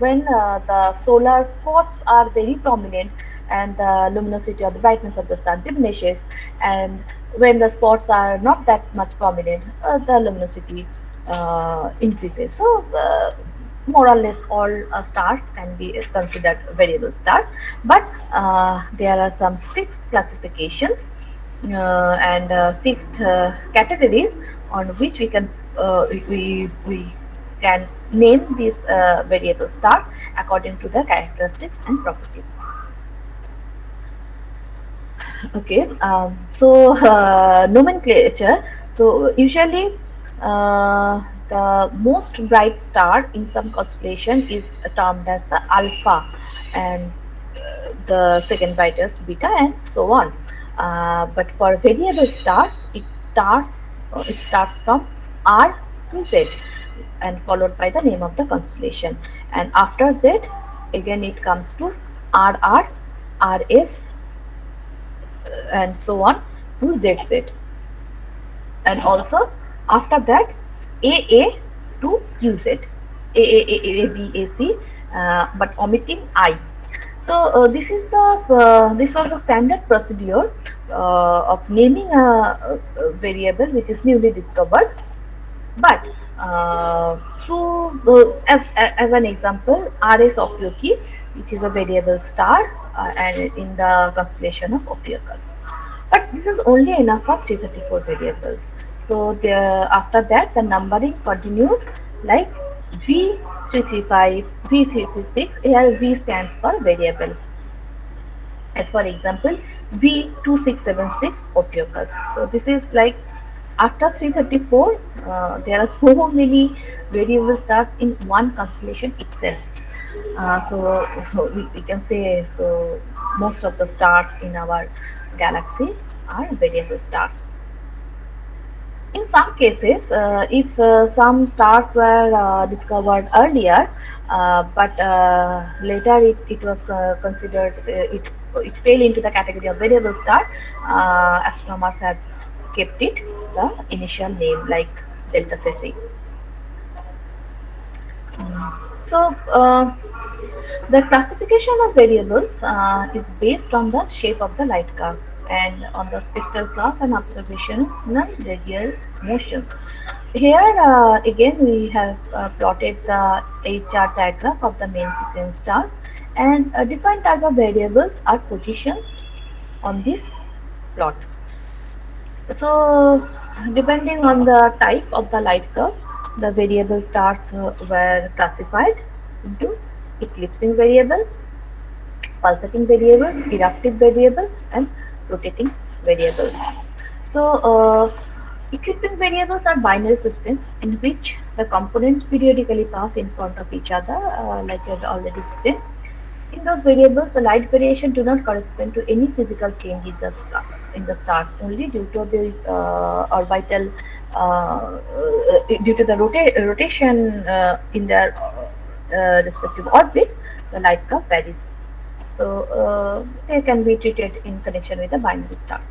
when the solar spots are very prominent and the luminosity or the brightness of the sun diminishes, and when the spots are not that much prominent, the luminosity increases. So more or less all stars can be considered variable stars, but there are some fixed classifications and fixed categories on which we can name these variable stars according to the characteristics and properties. Okay, nomenclature. So usually, the most bright star in some constellation is termed as the alpha, and the second brightest beta, and so on. But for variable stars, it starts from R to Z, and followed by the name of the constellation. And after Z, again it comes to RR, RS, and so on to ZZ, and also after that AA to QZ, AAAABAC, but omitting I. So this was the standard procedure of naming a variable which is newly discovered. But through as an example, RS Ophiuchi, which is a variable star and in the constellation of Ophiuchus. But this is only enough for 334 variables. So after that, the numbering continues like V335, V336. Here V stands for variable. As for example, V2676 Ophiuchus. So this is like after 334, there are so many variable stars in one constellation itself. We can say so most of the stars in our galaxy are variable stars. In some cases, if some stars were discovered earlier, but later it was considered it fell into the category of variable star, astronomers have kept it the initial name like Delta Cephei. So the classification of variables is based on the shape of the light curve and on the spectral class and observational radial motions. Here again we have plotted the HR diagram of the main sequence stars, and different type of variables are positioned on this plot. So depending on the type of the light curve, the variable stars were classified into eclipsing variable, pulsating variables, eruptive variables, and rotating variables. So, eclipsing variables are binary systems in which the components periodically pass in front of each other, like I have already explained. In those variables, the light variation do not correspond to any physical change in the stars, only due to the orbital, due to the rotation in their respective orbits, the light curve varies. So they can be treated in connection with the binary stars.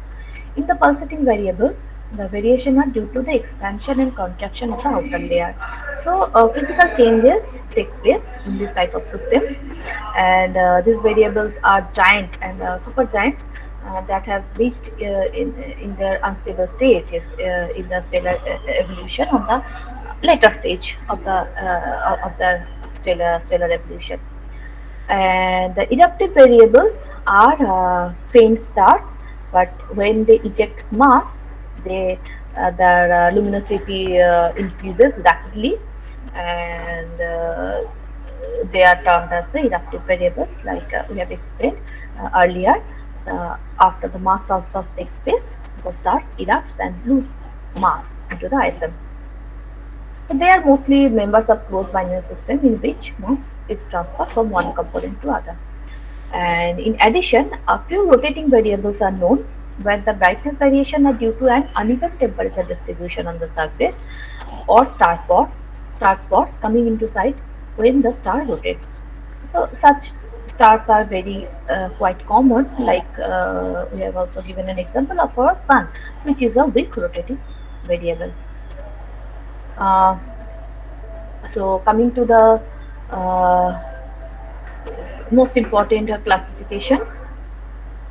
In the pulsating variables, the variation are due to the expansion and contraction of the outer layer. So physical changes take place in this type of systems, and these variables are giant and supergiants that have reached in their unstable stages in the stellar evolution on the later stage of the stellar evolution. And the eruptive variables are faint stars, but when they eject mass, their luminosity increases rapidly, and they are termed as the eruptive variables, like we have explained earlier. After the mass transfer takes place, the stars erupts and lose mass into the ISM. So they are mostly members of closed binary system in which mass is transferred from one component to other. And in addition, a few rotating variables are known where the brightness variation are due to an uneven temperature distribution on the surface or star spots coming into sight when the star rotates. So such stars are very quite common. Like we have also given an example of our sun, which is a weak rotating variable. Uh, so coming to the uh, most important classification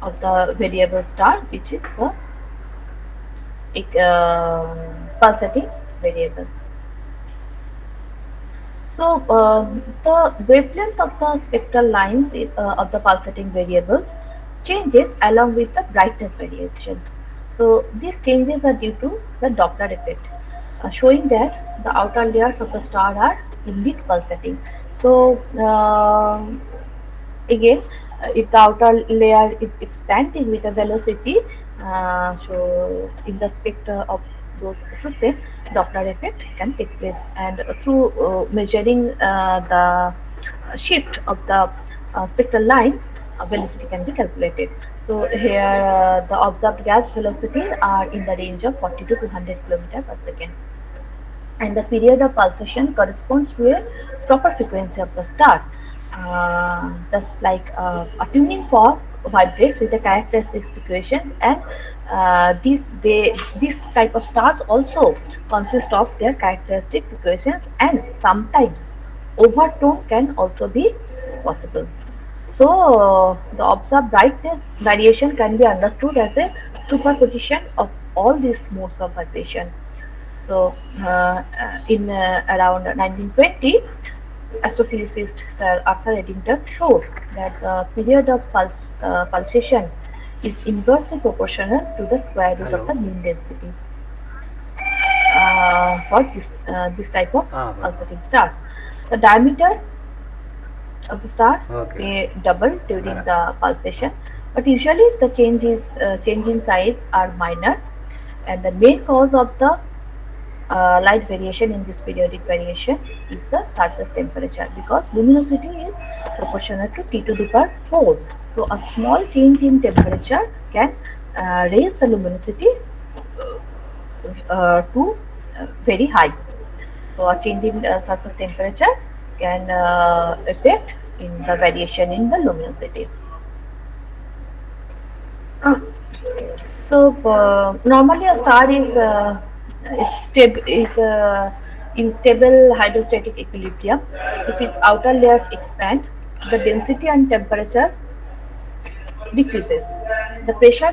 of the variable star, which is the pulsating variable. The wavelength of the spectral lines of the pulsating variables changes along with the brightness variations. So these changes are due to the Doppler effect, showing that the outer layers of the star are indeed pulsating. So again, if the outer layer is expanding with a velocity, so in the spectra of those systems, Doppler effect can take place, and through measuring the shift of the spectral lines, velocity can be calculated. So here, the observed gas velocities are in the range of 40 to 200 km per second, and the period of pulsation corresponds to a proper frequency of the star. Just like a tuning fork vibrates with the characteristic equations, and this type of stars also consist of their characteristic equations, and sometimes overtone can also be possible. So the observed brightness variation can be understood as a superposition of all these modes of vibration. So, in around 1920, astrophysicist Sir Arthur Eddington showed that the period of pulsation is inversely proportional to the square root of Hello. the mean density for this type of Right. pulsating stars. The diameter of the star Okay. may double during Right. the pulsation, but usually the change in size are minor, and the main cause of the light variation in this periodic variation is the surface temperature, because luminosity is proportional to T to the power 4. So a small change in temperature can raise the luminosity to very high. So a change in surface temperature can affect in the variation in the luminosity. Uh, Normally a star is in stable hydrostatic equilibrium. If its outer layers expand, the density and temperature decreases. The pressure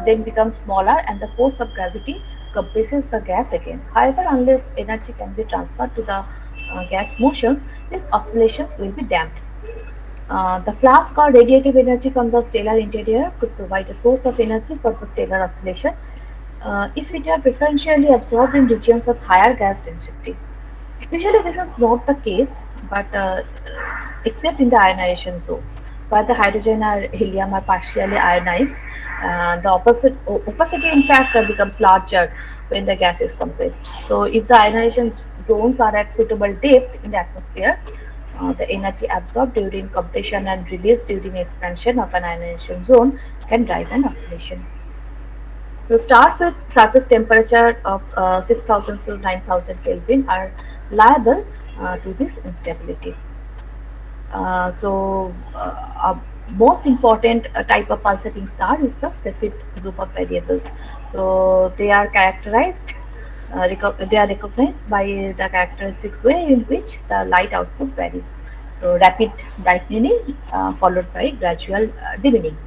then becomes smaller, and the force of gravity compresses the gas again. However, unless energy can be transferred to the gas motions, these oscillations will be damped. The flask or radiative energy from the stellar interior could provide a source of energy for the stellar oscillation if it are preferentially absorbed in regions of higher gas density. Usually, this is not the case, but except in the ionization zone, where the hydrogen or helium are partially ionized. The opacity, in fact, becomes larger when the gas is compressed. So, if the ionization zones are at suitable depth in the atmosphere, the energy absorbed during compression and released during expansion of an ionization zone can drive an oscillation. So stars with surface temperature of 6000 to 9000 Kelvin are liable to this instability. Most important type of pulsating star is the Cepheid group of variables. So they are characterized, they are recognized by the characteristics way in which the light output varies. So rapid brightening followed by gradual dimming.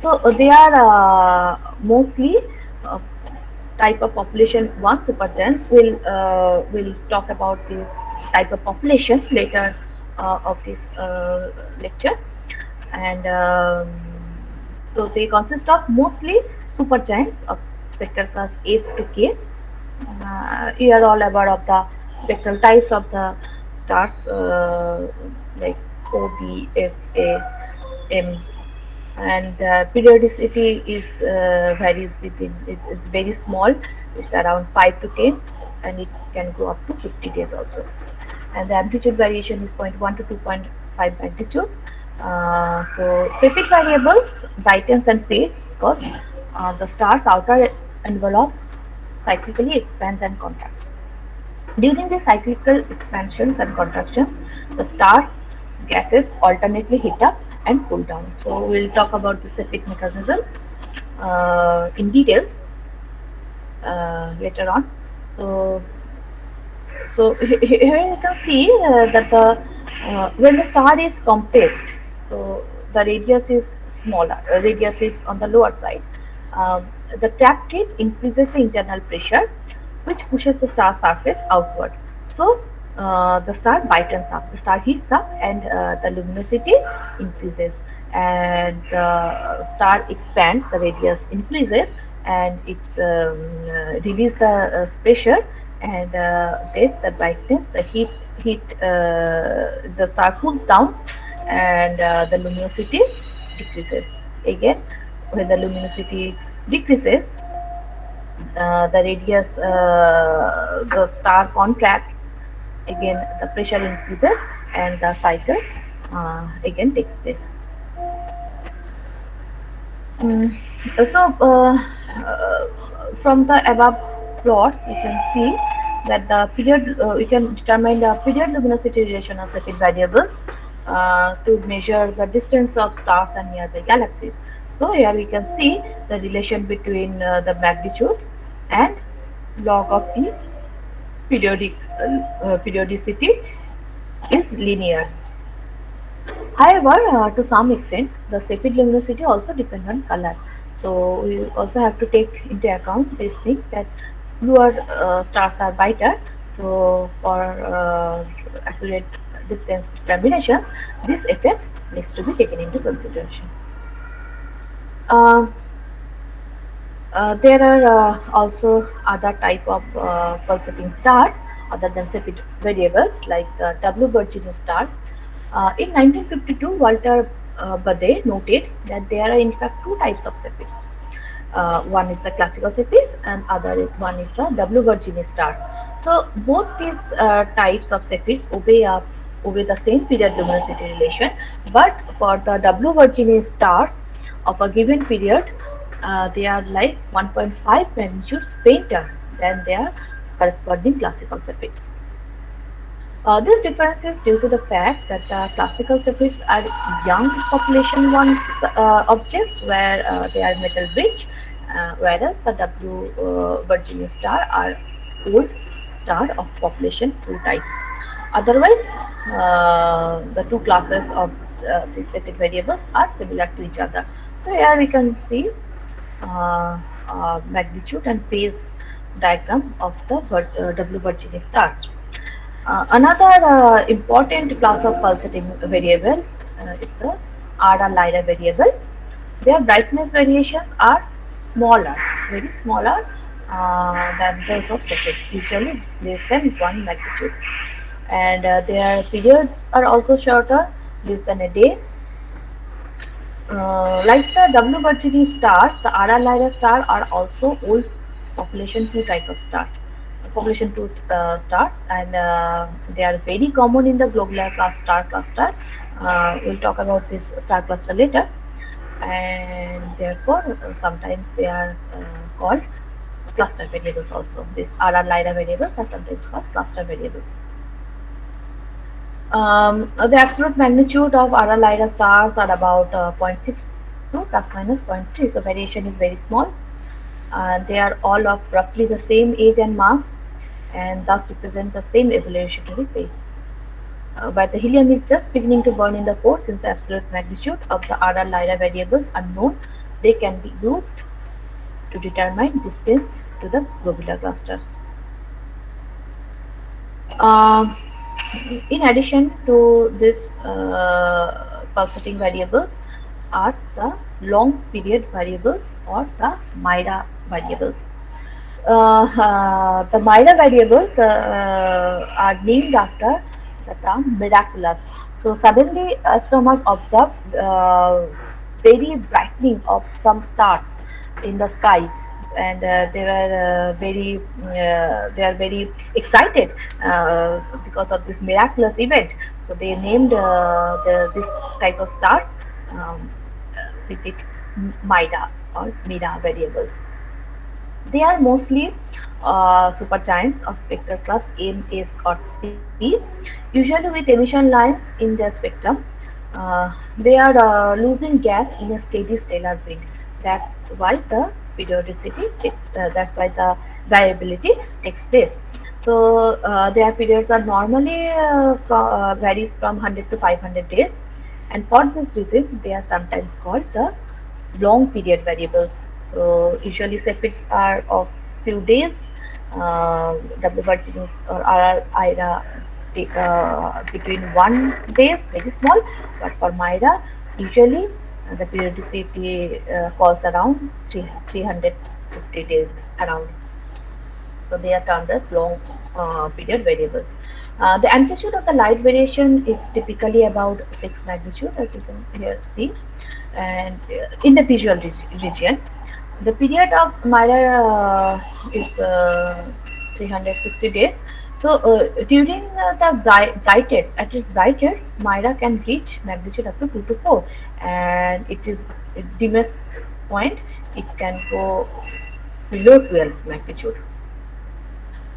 So they are mostly uh, type of population one supergiants. Will talk about the type of population later of this lecture, and so they consist of mostly supergiants of spectral class F to K. You are all aware of the spectral types of the stars, like O, B, F, A, M, and periodicity is varies within is very small. It's around 5 to 10, and it can go up to 50 days also, and the amplitude variation is zero point 0.1 to 2.5 magnitudes. So Cepheid variables brightens and fades because the star's outer envelope cyclically expands and contracts. During the cyclical expansions and contractions, the star's gases alternately heat up and cool down. So we'll talk about the Cepheid mechanism in details later on. So, here you can see that when the star is compressed, so the radius is smaller. Radius is on the lower side. The trap heat increases the internal pressure, which pushes the star surface outward. So the star brightens up, the star heats up, and the luminosity increases, and the star expands, the radius increases, and it's release the pressure, and then the brightness, the heat, the star cools down, and the luminosity decreases. Again, when the luminosity decreases, the radius, the star contracts, again the pressure increases, and the cycle again takes place. Mm. So, from the above plots, you can see that the period, we can determine the period luminosity relation of Cepheid variables to measure the distance of stars and nearby galaxies. So, here we can see the relation between the magnitude and log of the periodicity is linear. However, to some extent, the Cepheid luminosity also depends on color. So we also have to take into account this thing that bluer stars are brighter. So for accurate distance determinations, this effect needs to be taken into consideration. Uh, there are also other type of pulsating stars other than Cepheid variables like the W Virginis star. In 1952, Walter Bade noted that there are in fact two types of Cepheids. One is the classical Cepheids, and one is the W Virginis stars. So both these types of Cepheids obey the same period luminosity relation, but for the W Virginis stars of a given period, they are like 1.5 magnitudes fainter than their corresponding classical Cepheids. This difference is due to the fact that classical Cepheids are young population one objects where they are metal rich, whereas the W Virginia star are old star of population 2 type. Otherwise, the two classes of the Cepheid variables are similar to each other. So here we can see magnitude and phase diagram of the W Virginia stars. Another important class of pulsating variable is the RR Lyra variable. Their brightness variations are smaller, very smaller than those of Cepheids, usually less than 1 magnitude. And their periods are also shorter, less than a day. Like the W Virginis stars, the RR Lyra star are also old population 2 type of stars. Population 2 stars, and they are very common in the globular class star cluster. We'll talk about this star cluster later, and therefore sometimes they are called cluster variables also. These RR Lyra variables are sometimes called cluster variables. The absolute magnitude of RR Lyra stars are about 0.6 to plus minus 0.3, so variation is very small. They are all of roughly the same age and mass, and thus represent the same evolutionary phase. But the helium is just beginning to burn in the core. Since the absolute magnitude of the RR Lyra variables are known, they can be used to determine distance to the globular clusters. In addition to this pulsating variables are the long period variables or the Mira variables. The Mira variables are named after the term miraculous. So suddenly astronomers observed very brightening of some stars in the sky, and they are very excited because of this miraculous event. So they named this type of stars with it Mira or Mira variables. They are mostly supergiants of spectral class M, S, or C, usually with emission lines in their spectrum. They are losing gas in a steady stellar wind. That's why the periodicity that's why the variability takes place. So their periods are normally varies from 100 to 500 days, and for this reason they are sometimes called the long period variables. So usually Cepheids are of few days, W Virginis or RR Ira take between 1 days, very small, but for Myra, usually the periodicity falls around 350 days around. So they are termed as long period variables. The amplitude of the light variation is typically about 6 magnitude, as you can here see, and in the visual region. The period of Mira is 360 days. So during the brightest, at its brightest, Mira can reach magnitude up to 2 to 4, and it is its dimmest point. It can go below 12 magnitude,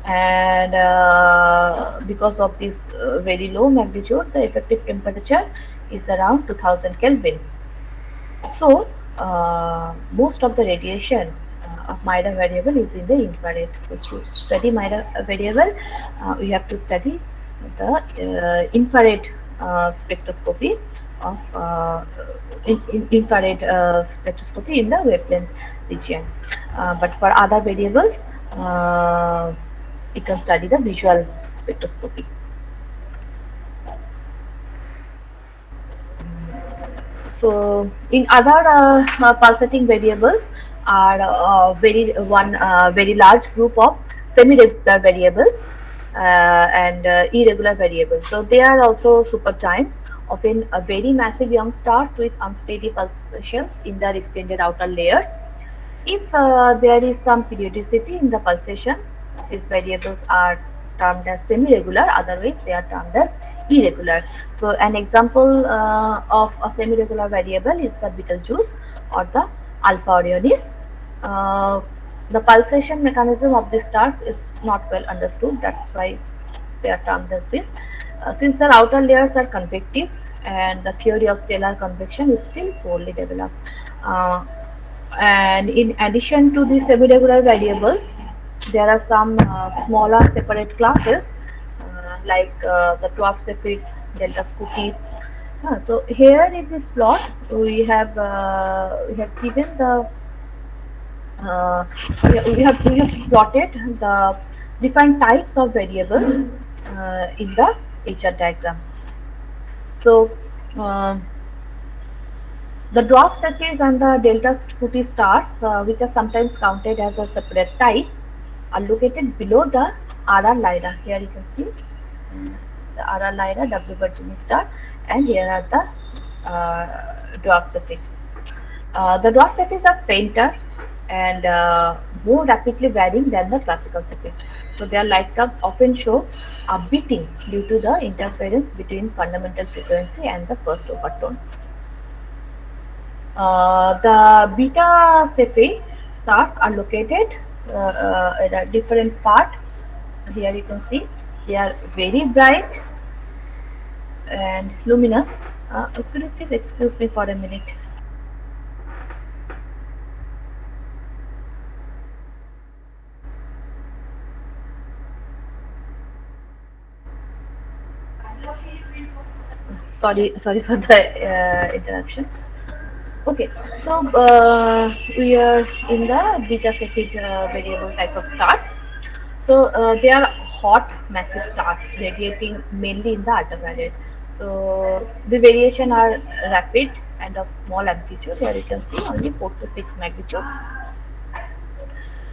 and because of this very low magnitude, the effective temperature is around 2000 Kelvin. So, most of the radiation of Mira variable is in the infrared. So, to study Mira variable, we have to study the infrared spectroscopy of infrared spectroscopy in the wavelength region. But for other variables, you can study the visual spectroscopy. So, in other pulsating variables are very large group of semi-regular variables and irregular variables. So, they are also supergiants, often very massive young stars with unsteady pulsations in their extended outer layers. If there is some periodicity in the pulsation, these variables are termed as semi-regular, otherwise they are termed as irregular. So an example of a semi-regular variable is the Betelgeuse or the Alpha Orionis. Uh, the pulsation mechanism of these stars is not well understood, that's why they are termed as this. Since their outer layers are convective and the theory of stellar convection is still poorly developed. Uh, and in addition to these semi-regular variables, there are some smaller separate classes like the dwarf Cephids, delta Scuti. So here in this plot, we have given the uh, we have plotted the different types of variables in the HR diagram. So the dwarf Cephids and the delta Scuti stars, which are sometimes counted as a separate type, are located below the RR Lyra. Here you can see the RR Lyra W Virginis star, and here are the dwarf Cephids. The dwarf Cephids are fainter and more rapidly varying than the classical Cephids. So their light curves often show a beating due to the interference between fundamental frequency and the first overtone. The beta Cepheid stars are located at a different part. Here you can see they are very bright and luminous. Could you please excuse me for a minute? Sorry for the interruption. Okay, so we are in the beta Cepheid variable type of stars. So they are hot, massive stars radiating mainly in the ultraviolet. So the variation are rapid and of small amplitude. Here you can see only 4 to 6 magnitudes.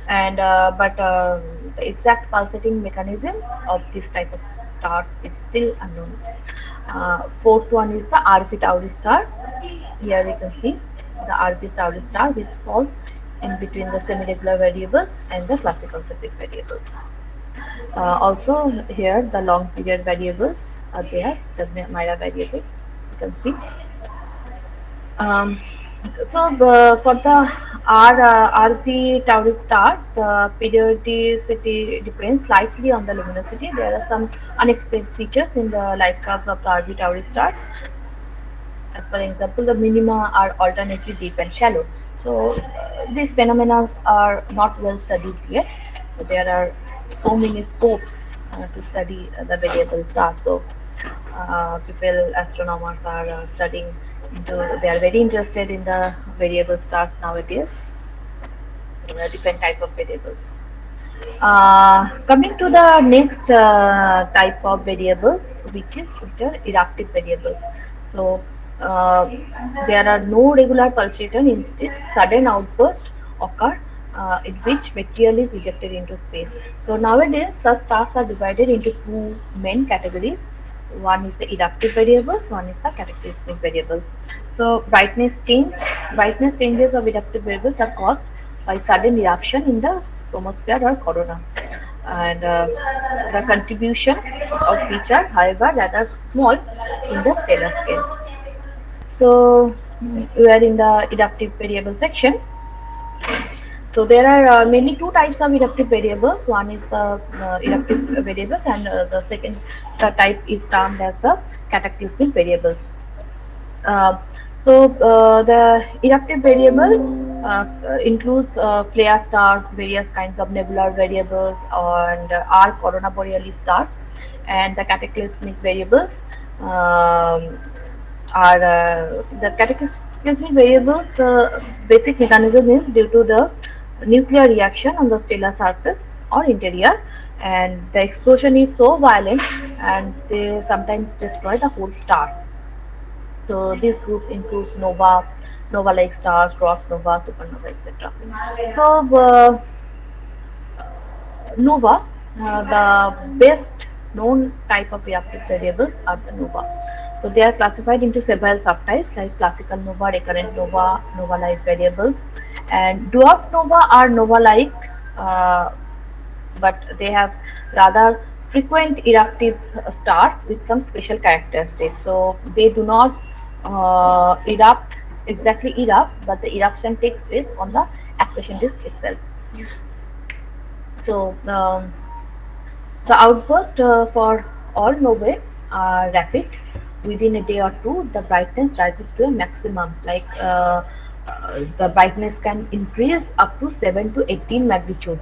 And the exact pulsating mechanism of this type of stars is still unknown. Fourth one is the RP Tauri star. Here you can see the RP Tauri star, which falls in between the semi-regular variables and the classical Cepheid variables. Also here the long period variables are there, the Mira variables you can see. For the RP Tauri stars, the periodicity depends slightly on the luminosity. There are some unexpected features in the light curves of the RP Tauri stars. As for example, the minima are alternately deep and shallow. So these phenomena are not well studied yet. So there are so many scopes to study the variable stars. So astronomers are studying into. They are very interested in the variable stars nowadays. Different type of variables. Coming to the next type of variables, which are eruptive variables. So uh, there are no regular pulsation. Instead, sudden outbursts occur in which material is ejected into space. So nowadays, such stars are divided into two main categories. One is the eruptive variables, one is the characteristic variables. So brightness changes of eruptive variables are caused by sudden eruption in the chromosphere or corona, and the contribution of which are, however, rather small in the stellar scale. So we are in the eruptive variable section. So there are mainly two types of eruptive variables. One is the eruptive variables, and the second type is termed as the cataclysmic variables. Uh, the eruptive variable includes flare stars, various kinds of nebular variables, and are corona borealis stars. And the cataclysmic variables are the cataclysmic variables. The basic mechanism is due to the nuclear reaction on the stellar surface or interior, and the explosion is so violent, and they sometimes destroy the whole stars. So these groups includes nova-like stars, dwarf nova, supernova, etc. So nova, the best known type of reactive variables are the nova. So they are classified into several subtypes like classical nova, recurrent nova, nova-like variables, and dwarf nova are nova-like, uh, but they have rather frequent eruptive stars with some special characteristics. So they do not erupt, but the eruption takes place on the accretion disk itself. So the outburst for all novae are rapid. Within a day or two, the brightness rises to a maximum. The brightness can increase up to 7 to 18 magnitude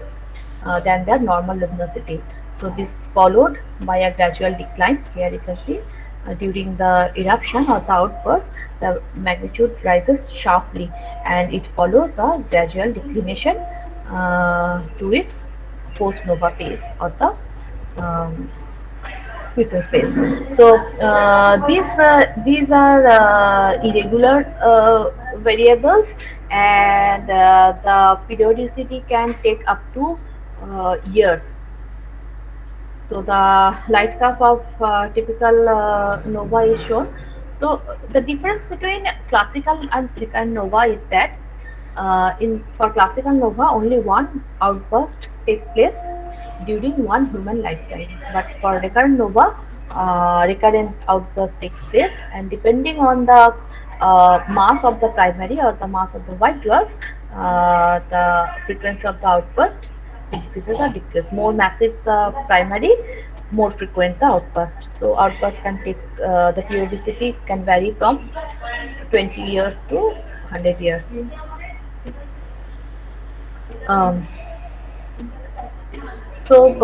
than their normal luminosity. So this is followed by a gradual decline. Here you can see during the eruption or the outburst, the magnitude rises sharply, and it follows a gradual declination to its post-nova phase or the quiescent phase. So these are irregular variables, and the periodicity can take up to years. So the light curve of typical nova is shown. So the difference between classical and recurrent nova is that in for classical nova only one outburst takes place during one human lifetime, but for recurrent nova, recurrent outburst takes place, and depending on the mass of the primary or the mass of the white dwarf, the frequency of the outburst increases or decreases. More massive the primary, more frequent the outburst. So outburst can take the periodicity can vary from 20 years to 100 years. Um, so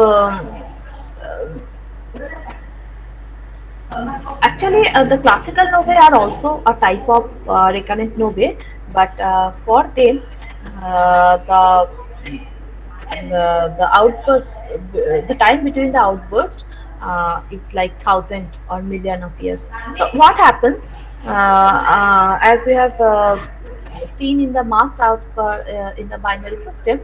actually, the classical novae are also a type of recurrent novae, but for them, the the outburst, the time between the outburst is like thousand or million of years. So what happens as we have seen in the mass transfer in the binary system?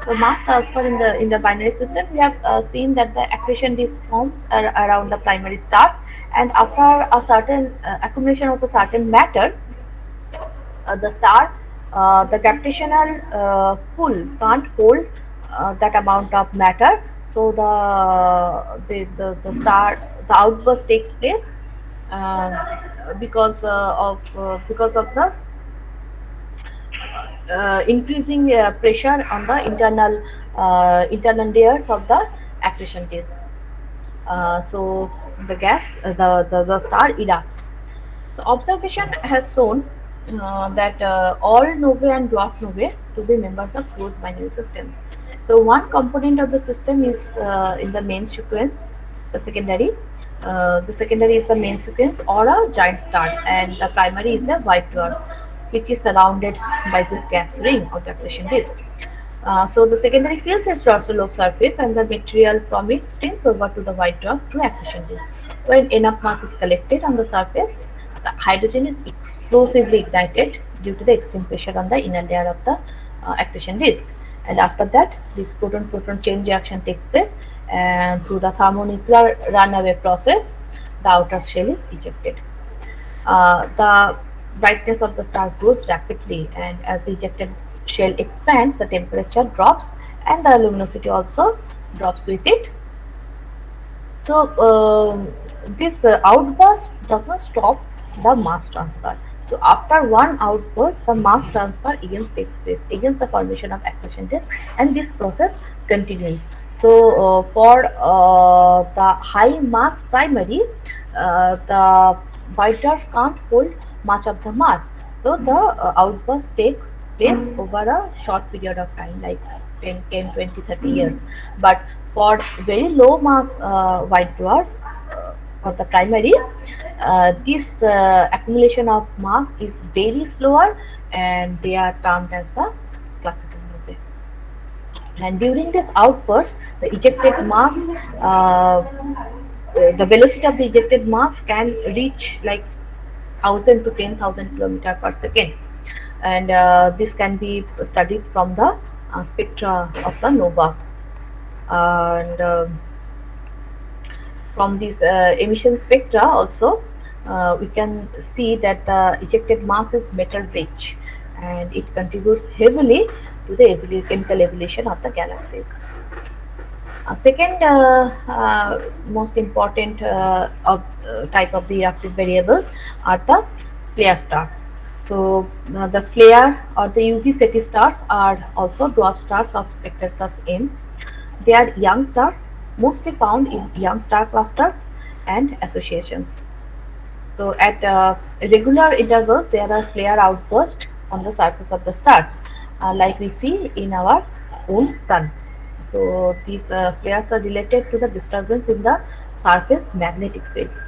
So mass transfer in the binary system, we have seen that the accretion disk forms around the primary stars, and after a certain accumulation of a certain matter, the star, the gravitational pull can't hold that amount of matter. So the star, the outburst takes place because of the increasing pressure on the internal layers of the accretion disk. So the star erupts. The observation has shown that all novae and dwarf novae to be members of closed binary system. So one component of the system is in the main sequence, the secondary. The secondary is the main sequence or a giant star, and the primary is a white dwarf, which is surrounded by this gas ring of the accretion disk. So the secondary fills its dorsal lobe surface and the material from it streams over to the white dwarf through accretion disk. When enough mass is collected on the surface, the hydrogen is explosively ignited due to the extreme pressure on the inner layer of the accretion disk. And after that, this proton-proton chain reaction takes place, and through the thermonuclear runaway process, the outer shell is ejected. The brightness of the star grows rapidly, and as the ejected shell expands, the temperature drops and the luminosity also drops with it. So this outburst doesn't stop the mass transfer. So after one outburst, the mass transfer again takes place against the formation of accretion disk, and this process continues. So for the high mass primary, the white dwarf can't hold much of the mass. So the outburst takes place over a short period of time, like 10, 20, 30 years. But for very low mass white dwarf, for the primary, this accumulation of mass is very slower, and they are termed as the classical Novae. And during this outburst, the ejected mass, the velocity of the ejected mass can reach like 1000 to 10,000 kilometer per second, and this can be studied from the spectra of the nova. And from these emission spectra also, we can see that the ejected mass is metal rich, and it contributes heavily to the chemical evolution of the galaxies. Second most important type of the eruptive variables are the flare stars. So the flare or the UV SETI stars are also dwarf stars of Spectroscopic M. They are young stars, mostly found in young star clusters and associations. So at regular intervals, there are flare outbursts on the surface of the stars, like we see in our own sun. So these flares are related to the disturbance in the surface magnetic fields.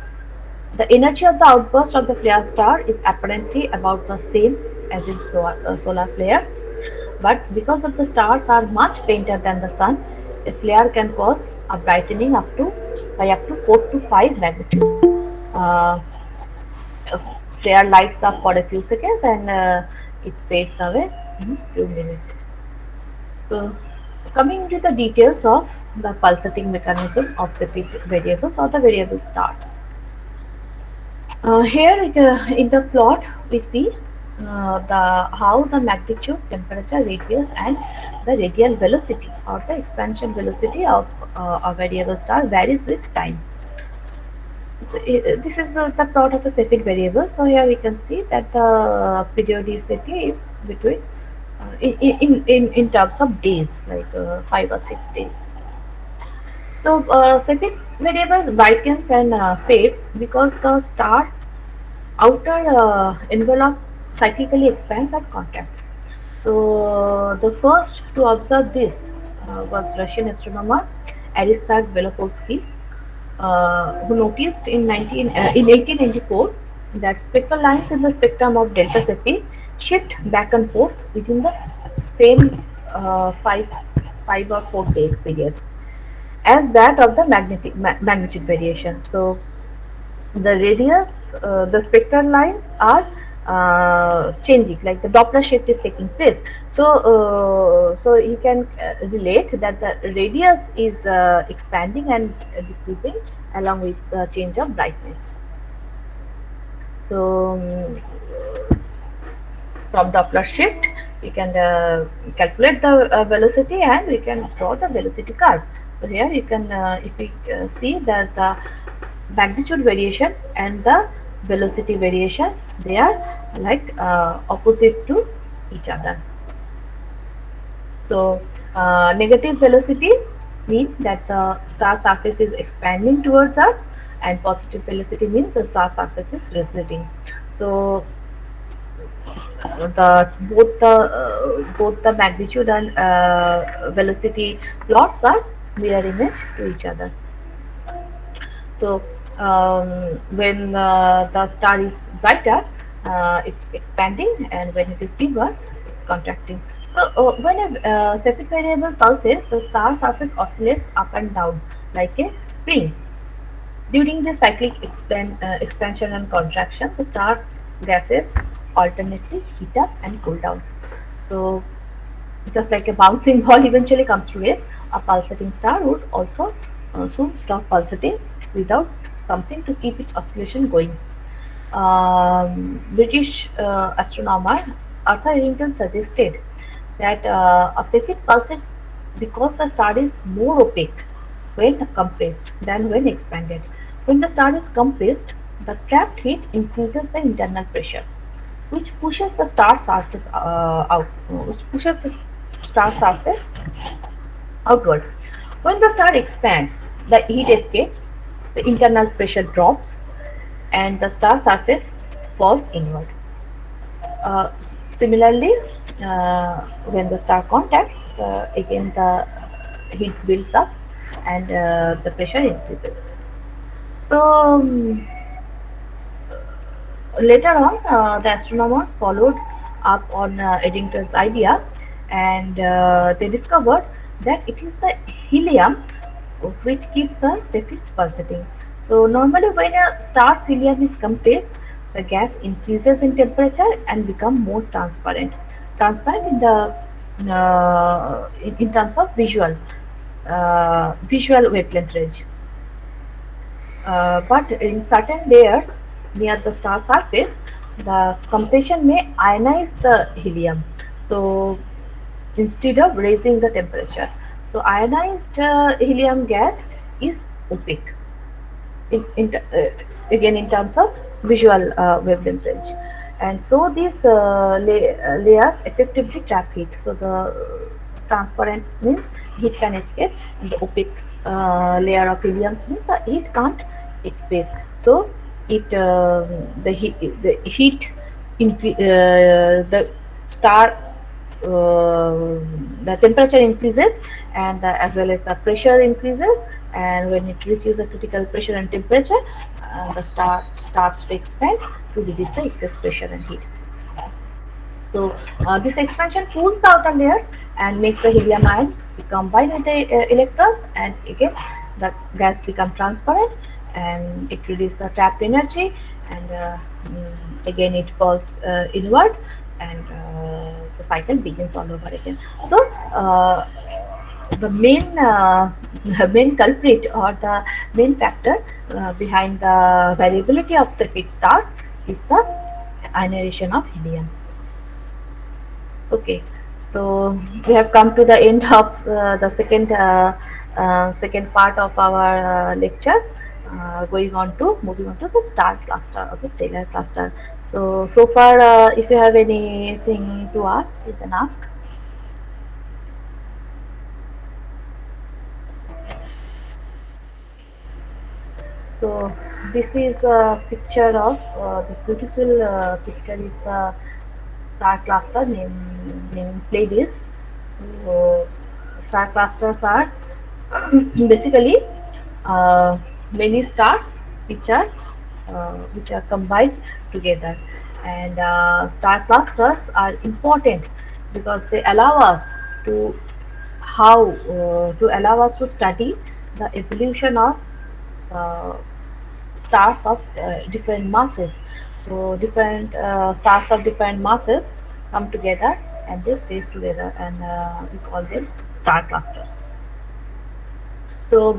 The energy of the outburst of the flare star is apparently about the same as in solar flares, but because of the stars are much fainter than the sun, a flare can cause a brightening by up to 4 to 5 magnitudes. Uh, a flare lights up for a few seconds, and it fades away in a few minutes. So, coming to the details of the pulsating mechanism of the variables or the variable stars. Here in the plot we see how the magnitude, temperature, radius, and the radial velocity or the expansion velocity of a variable star varies with time. So this is the plot of a Cepheid variable. So here we can see that the periodicity is between in terms of days, like 5 or 6 days. So Cepheid variable brightens and fades because the star's outer envelope cyclically expands and contracts. So the first to observe this was Russian astronomer Aristarch Velikovsky, who noticed in 1894 that spectral lines in the spectrum of delta Cepheid shift back and forth within the same 5 or 4 days period as that of the magnitude variation. So the radius, the spectral lines are changing, like the Doppler shift is taking place. So you can relate that the radius is expanding and decreasing along with the change of brightness. So from Doppler shift, we can calculate the velocity, and we can draw the velocity curve. So here you can, if we see that the magnitude variation and the velocity variation, they are like opposite to each other. So negative velocity means that the star surface is expanding towards us, and positive velocity means the star surface is receding. So both the magnitude and velocity plots are mirror image to each other. So when the star is brighter, it's expanding, and when it is dimmer, it's contracting. So, when a Cepheid variable pulses, the star surface oscillates up and down like a spring. During the cyclic expansion and contraction, the star gases alternately heat up and cool down. So, just like a bouncing ball eventually comes to rest, a pulsating star would also soon stop pulsating without something to keep its oscillation going. British astronomer Arthur Eddington suggested that a Cepheid pulsates because the star is more opaque when compressed than when expanded. When the star is compressed, the trapped heat increases the internal pressure, which pushes the star surface which pushes the star surface outward. When the star expands, the heat escapes, the internal pressure drops, and the star surface falls inward. Uh, Similarly, when the star contacts, again the heat builds up and the pressure increases. So later on, the astronomers followed up on Eddington's idea, and they discovered that it is the helium which keeps the Cepheids pulsating. So normally, when a star's helium is compressed, the gas increases in temperature and become more transparent. Transparent in the in terms of visual wavelength range. But in certain layers near the star surface, the compression may ionize the helium. So instead of raising the temperature, so ionized helium gas is opaque. Again in terms of visual wavelength range, and so these layers effectively trap heat. So the transparent means heat can escape, and the opaque layer of helium means the heat can't escape. So it the heat the star the temperature increases, and as well as the pressure increases, and when it reaches a critical pressure and temperature, the star starts to expand to reduce the excess pressure and heat. So this expansion cools the outer layers and makes the helium ion combine with the electrons, and again the gas become transparent and it reduces the trapped energy, and again it falls inward, and the cycle begins all over again. So the main the main culprit or the main factor behind the variability of Cepheid stars is the ionization of helium. Okay, so we have come to the end of the second part of our lecture. Moving on to the star cluster or the stellar cluster. So far, if you have anything to ask, you can ask. So this is a picture of this beautiful picture is the star cluster named Pleiades. So star clusters are basically uh, many stars which are combined together, and star clusters are important because they allow us to to study the evolution of uh, stars of different masses. So different stars of different masses come together and they stays together, and we call them star clusters. So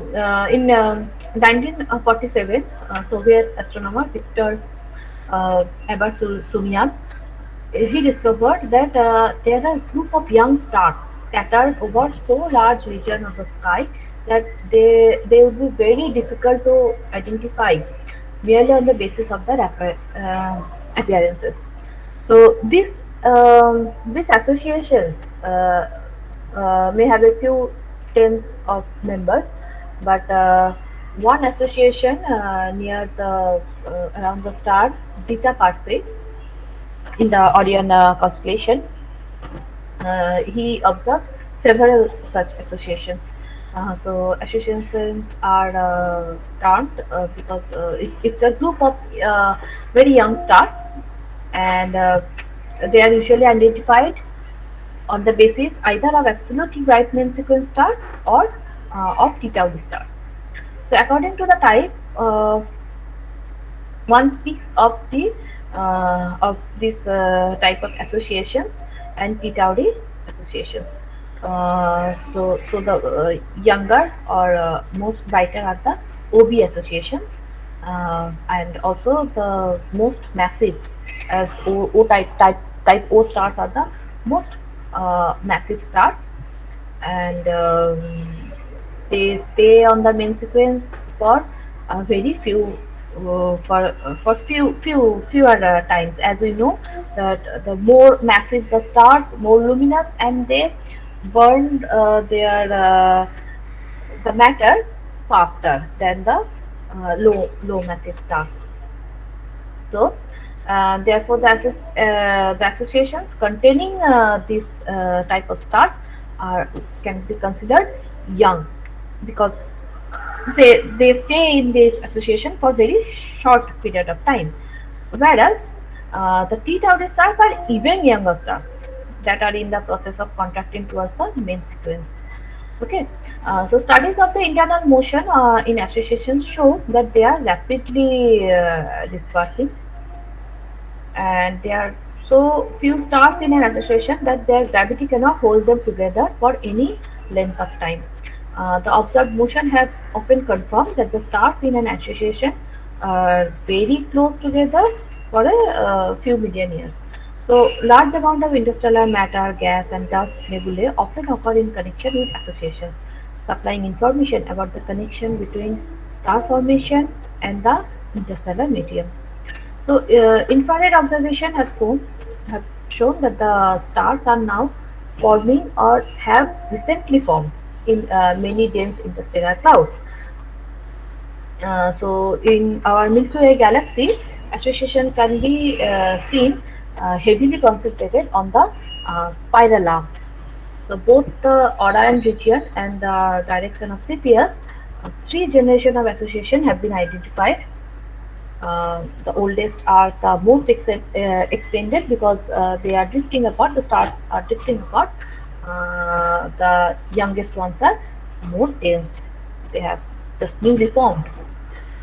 in 1947, Soviet astronomer Victor Ebersumian, he discovered that there are a group of young stars scattered over so large region of the sky that they would be very difficult to identify merely on the basis of their appearances. So these associations may have a few tens of members, but one association near the around the star Zeta Persei in the Orion constellation, he observed several such associations. So associations are termed because it's a group of very young stars, and they are usually identified on the basis either of absolutely bright main sequence star or of T Tauri stars. So according to the type, one speaks of this type of associations and T Tauri associations. So the younger or most brighter are the OB associations, and also the most massive as O type O stars are the most massive stars, and they stay on the main sequence for very few for fewer times. As we know that the more massive the stars, more luminous, and they burn the matter faster than the low massive stars. So, therefore, the associations containing these type of stars are can be considered young, because they stay in this association for very short period of time, whereas the T Tauri stars are even younger stars that are in the process of contracting towards the main sequence. Okay, so studies of the internal motion in associations show that they are rapidly dispersing, and there are so few stars in an association that their gravity cannot hold them together for any length of time. The observed motion has often confirmed that the stars in an association are very close together for a few million years. So, large amount of interstellar matter, gas, and dust nebulae often occur in connection with associations, supplying information about the connection between star formation and the interstellar medium. So, infrared observation have shown that the stars are now forming or have recently formed in many dense interstellar clouds. So, in our Milky Way galaxy, association can be seen heavily concentrated on the spiral arcs. So, both the Orion region and the direction of CPS, three generations of association have been identified. The oldest are the most extended because they are drifting apart, the stars are drifting apart. The youngest ones are more dense, they have just newly formed.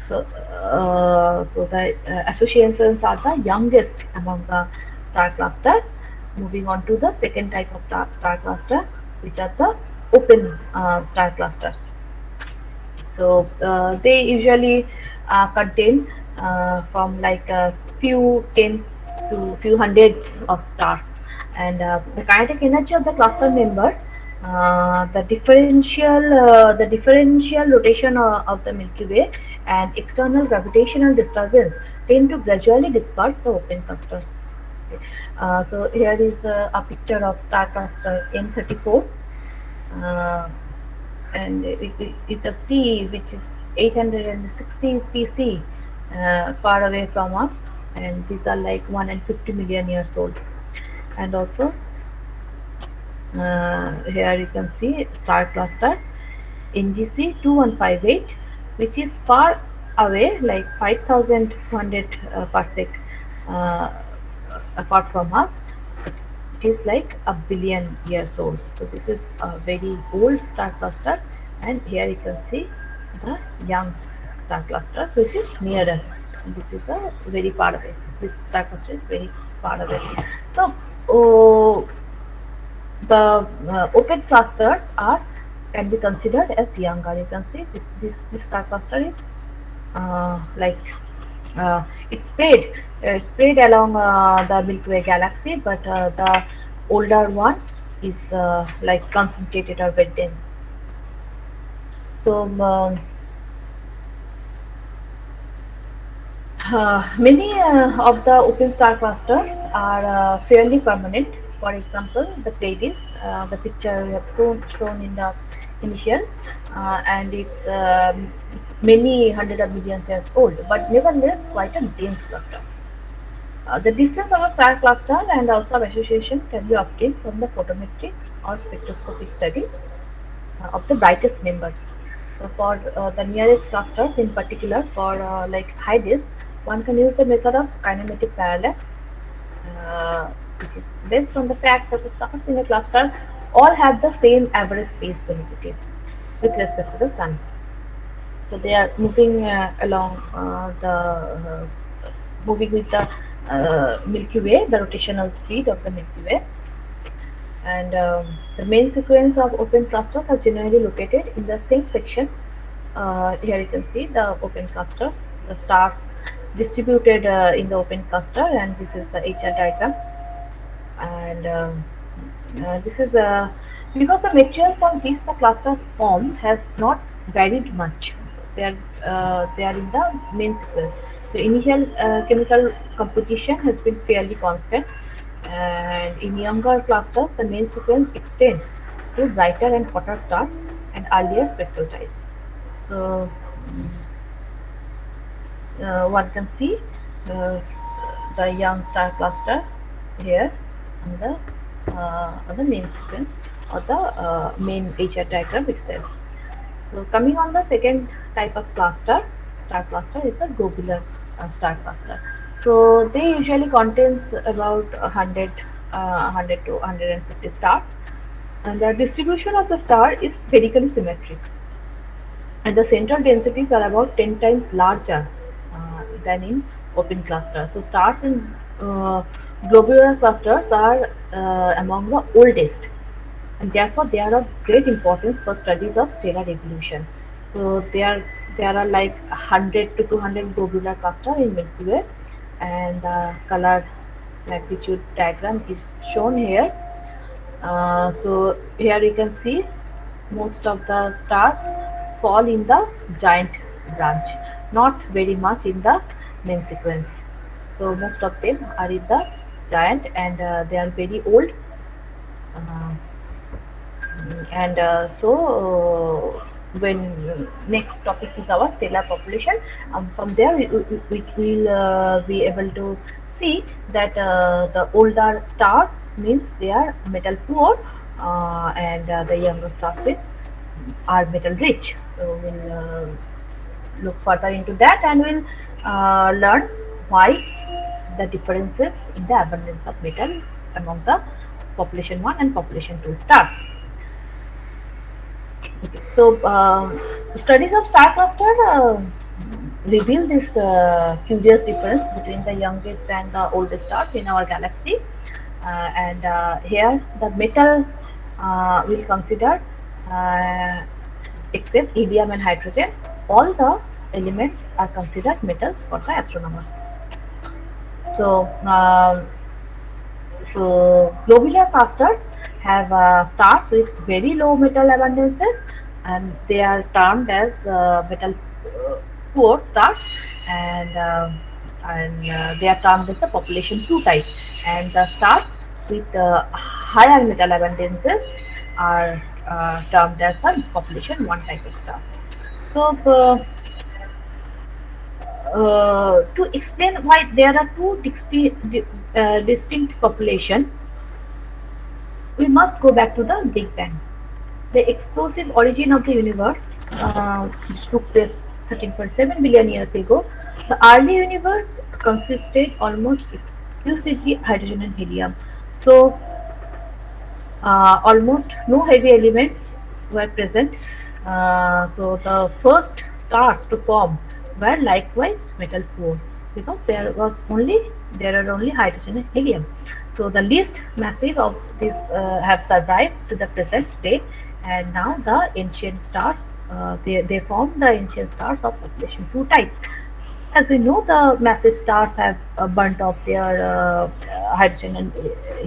So, so the associations are the youngest among the star cluster. Moving on to the second type of star cluster, which are the open star clusters. So they usually contain from like a few tens to few hundreds of stars, and the kinetic energy of the cluster members, the differential rotation of the Milky Way, and external gravitational disturbance tend to gradually disperse the open clusters. Okay. So here is a picture of star cluster N34, uh, and it's a C which is 860 PC far away from us, and these are like 150 million years old. And also here you can see star cluster NGC 2158, which is far away, like 5200 parsec uh, apart from us. It is like a billion years old. So this is a very old star cluster, and here you can see the young star cluster, which is nearer. And this is a very far away. This star cluster is very far away. So the open clusters are can be considered as younger. You can see this star cluster is like it's spread along the Milky Way galaxy, but the older one is like concentrated or very dense. So many of the open star clusters are fairly permanent. For example, the Pleiades, the picture we have shown in the initial, and it's many hundred of millions years old, but nevertheless quite a dense cluster. The distance of a star cluster and also association can be obtained from the photometric or spectroscopic study of the brightest members. So for the nearest clusters, in particular for like Hyades, one can use the method of kinematic parallax. which is based on the fact that the stars in a cluster all have the same average phase velocity with respect to the sun. So they are moving along moving with the Milky Way, the rotational speed of the Milky Way, and the main sequence of open clusters are generally located in the same section. Here you can see the open clusters, the stars distributed in the open cluster, and this is the HR diagram. And this is because the material from which the clusters form has not varied much. They are in the main sequence. The initial chemical composition has been fairly constant, and in younger clusters, the main sequence extends to brighter and hotter stars and earlier spectral types. So one can see uh, the young star cluster here on the main sequence or the main HR diagram itself. So coming on the second type of star cluster is the globular star cluster. So they usually contains about 100 to 150 stars, and the distribution of the star is spherically symmetric, and the central densities are about 10 times larger than in open clusters. So stars in globular clusters are among the oldest, and therefore they are of great importance for studies of stellar evolution. So there are like 100 to 200 globular cluster in Milky Way, and the color magnitude diagram is shown here. So here you can see most of the stars fall in the giant branch, not very much in the main sequence. So most of them are in the giant, and they are very old. Uh, and when next topic is our stellar population, from there we will be able to see that the older stars means they are metal poor, and the younger stars are metal rich. So we'll look further into that, and we'll learn why the differences in the abundance of metal among the population 1 and population 2 stars. Okay. So studies of star cluster reveal this curious difference between the youngest and the oldest stars in our galaxy. And here the metal will consider, uh, except helium and hydrogen, all the elements are considered metals for the astronomers. So globular clusters have stars with very low metal abundances, and they are termed as metal poor stars, and they are termed as the population 2 type. And the stars with higher metal abundances are termed as the population 1 type of star. So to explain why there are two distinct population, we must go back to the Big Bang, the explosive origin of the universe, which took place 13.7 billion years ago. The early universe consisted almost exclusively hydrogen and helium. So almost no heavy elements were present. So the first stars to form were likewise metal poor, because there are only hydrogen and helium. So the least massive of these have survived to the present day, and now the ancient stars, they form the ancient stars of population 2 type. As we know, the massive stars have burnt off their hydrogen and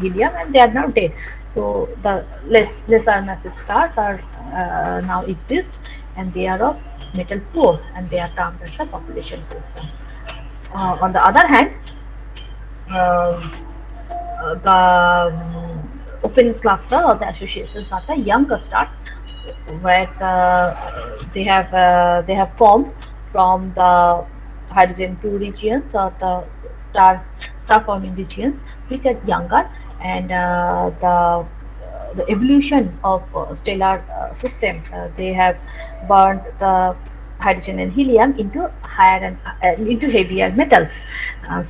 helium, and they are now dead. So the lesser massive stars are now exist, and they are of metal poor, and they are termed as the population 2 star. On the other hand, um, the open cluster or the associations are the younger stars, where they have formed from the hydrogen 2 regions, or the star forming regions, which are younger, and the evolution of stellar system, they have burned the hydrogen and helium into higher and into heavier metals.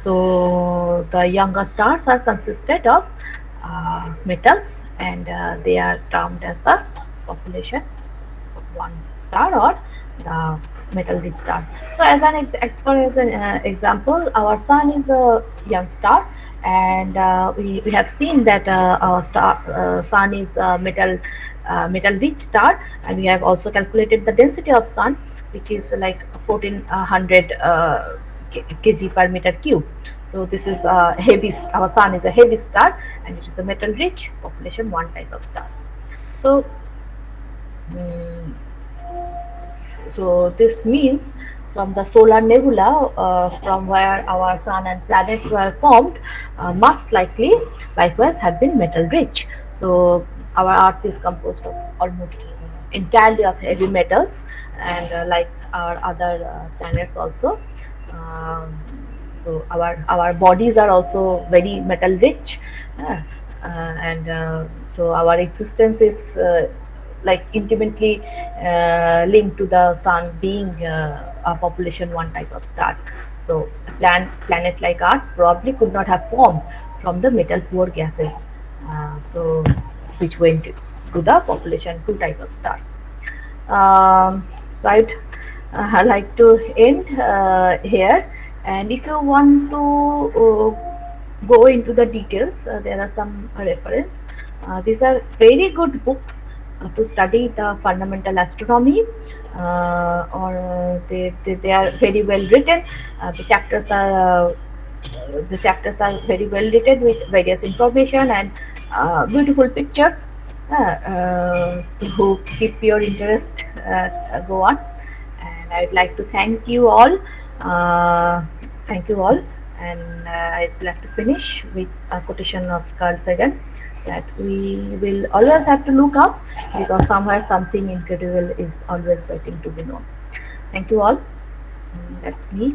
So the younger stars are consisted of metals, and they are termed as the population of one star or the metal rich star. So as an as an example, our sun is a young star, and we have seen that our sun is a metal rich star, and we have also calculated the density of sun, which is like 1400 kg per meter cube. So this is a heavy. Our sun is a heavy star, and it is a metal rich population one type of stars. So mm, so this means from the solar nebula, from where our sun and planets were formed, must likely likewise have been metal rich. So our Earth is composed of almost entirely of heavy metals, and like our other planets also. Um, so our bodies are also very metal rich, uh, and so our existence is like intimately linked to the sun being a population one type of star. So a planet like Earth probably could not have formed from the metal poor gases, so which went to the population two type of stars. So I'd like to end here, and if you want to go into the details, there are some reference. These are very good books to study the fundamental astronomy, or they are very well written. The chapters are very well written with various information and beautiful pictures to keep your interest go on. And I'd like to thank you all. Thank you all. And I'd like to finish with a quotation of Carl Sagan, that we will always have to look up, because somewhere something incredible is always waiting to be known. Thank you all. That's me.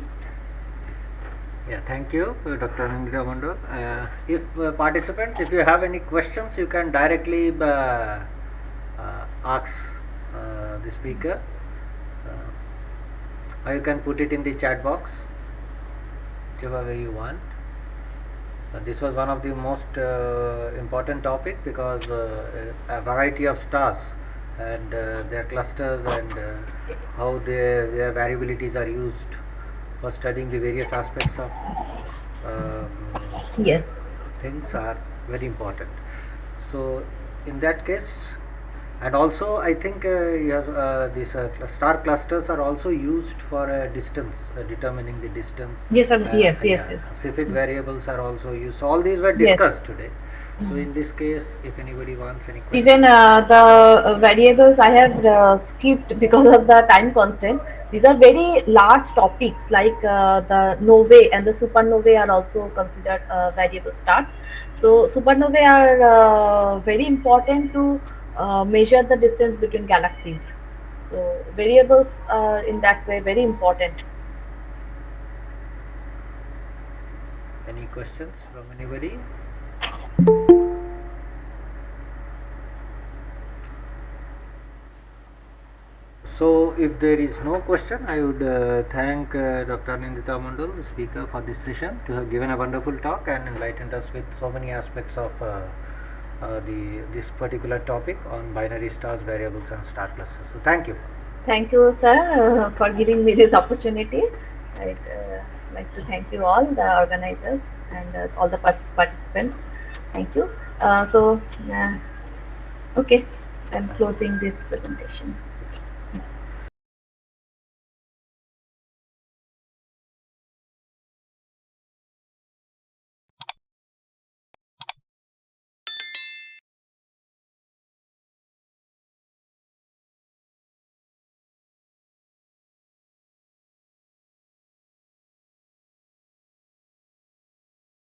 Yeah, thank you, Dr. Anindita Mondal. If participants, if you have any questions, you can directly ask the speaker, or you can put it in the chat box, whichever way you want. This was one of the most important topic, because a variety of stars and their clusters and how their variabilities are used for studying the various aspects of Yes. things are very important. So in that case, and also I think these star clusters are also used for distance, determining the distance. Yes, sir. Yes, yes, Yeah, yes. Cepheid variables are also used. So all these were Yes. discussed today. So in this case, if anybody wants any questions. Even the variables I have skipped because of the time constraint. These are very large topics, like the novae and the supernovae are also considered variable stars. So supernovae are very important to measure the distance between galaxies. So variables are in that way very important. Any questions from anybody? So if there is no question, I would thank Dr. Anindita Mondal, the speaker, for this session, to have given a wonderful talk and enlightened us with so many aspects of this particular topic on binary stars, variables and star clusters. So thank you. Thank you, sir, for giving me this opportunity. I'd like to thank you all, the organizers, and all the participants. Thank you. Okay, I'm closing this presentation.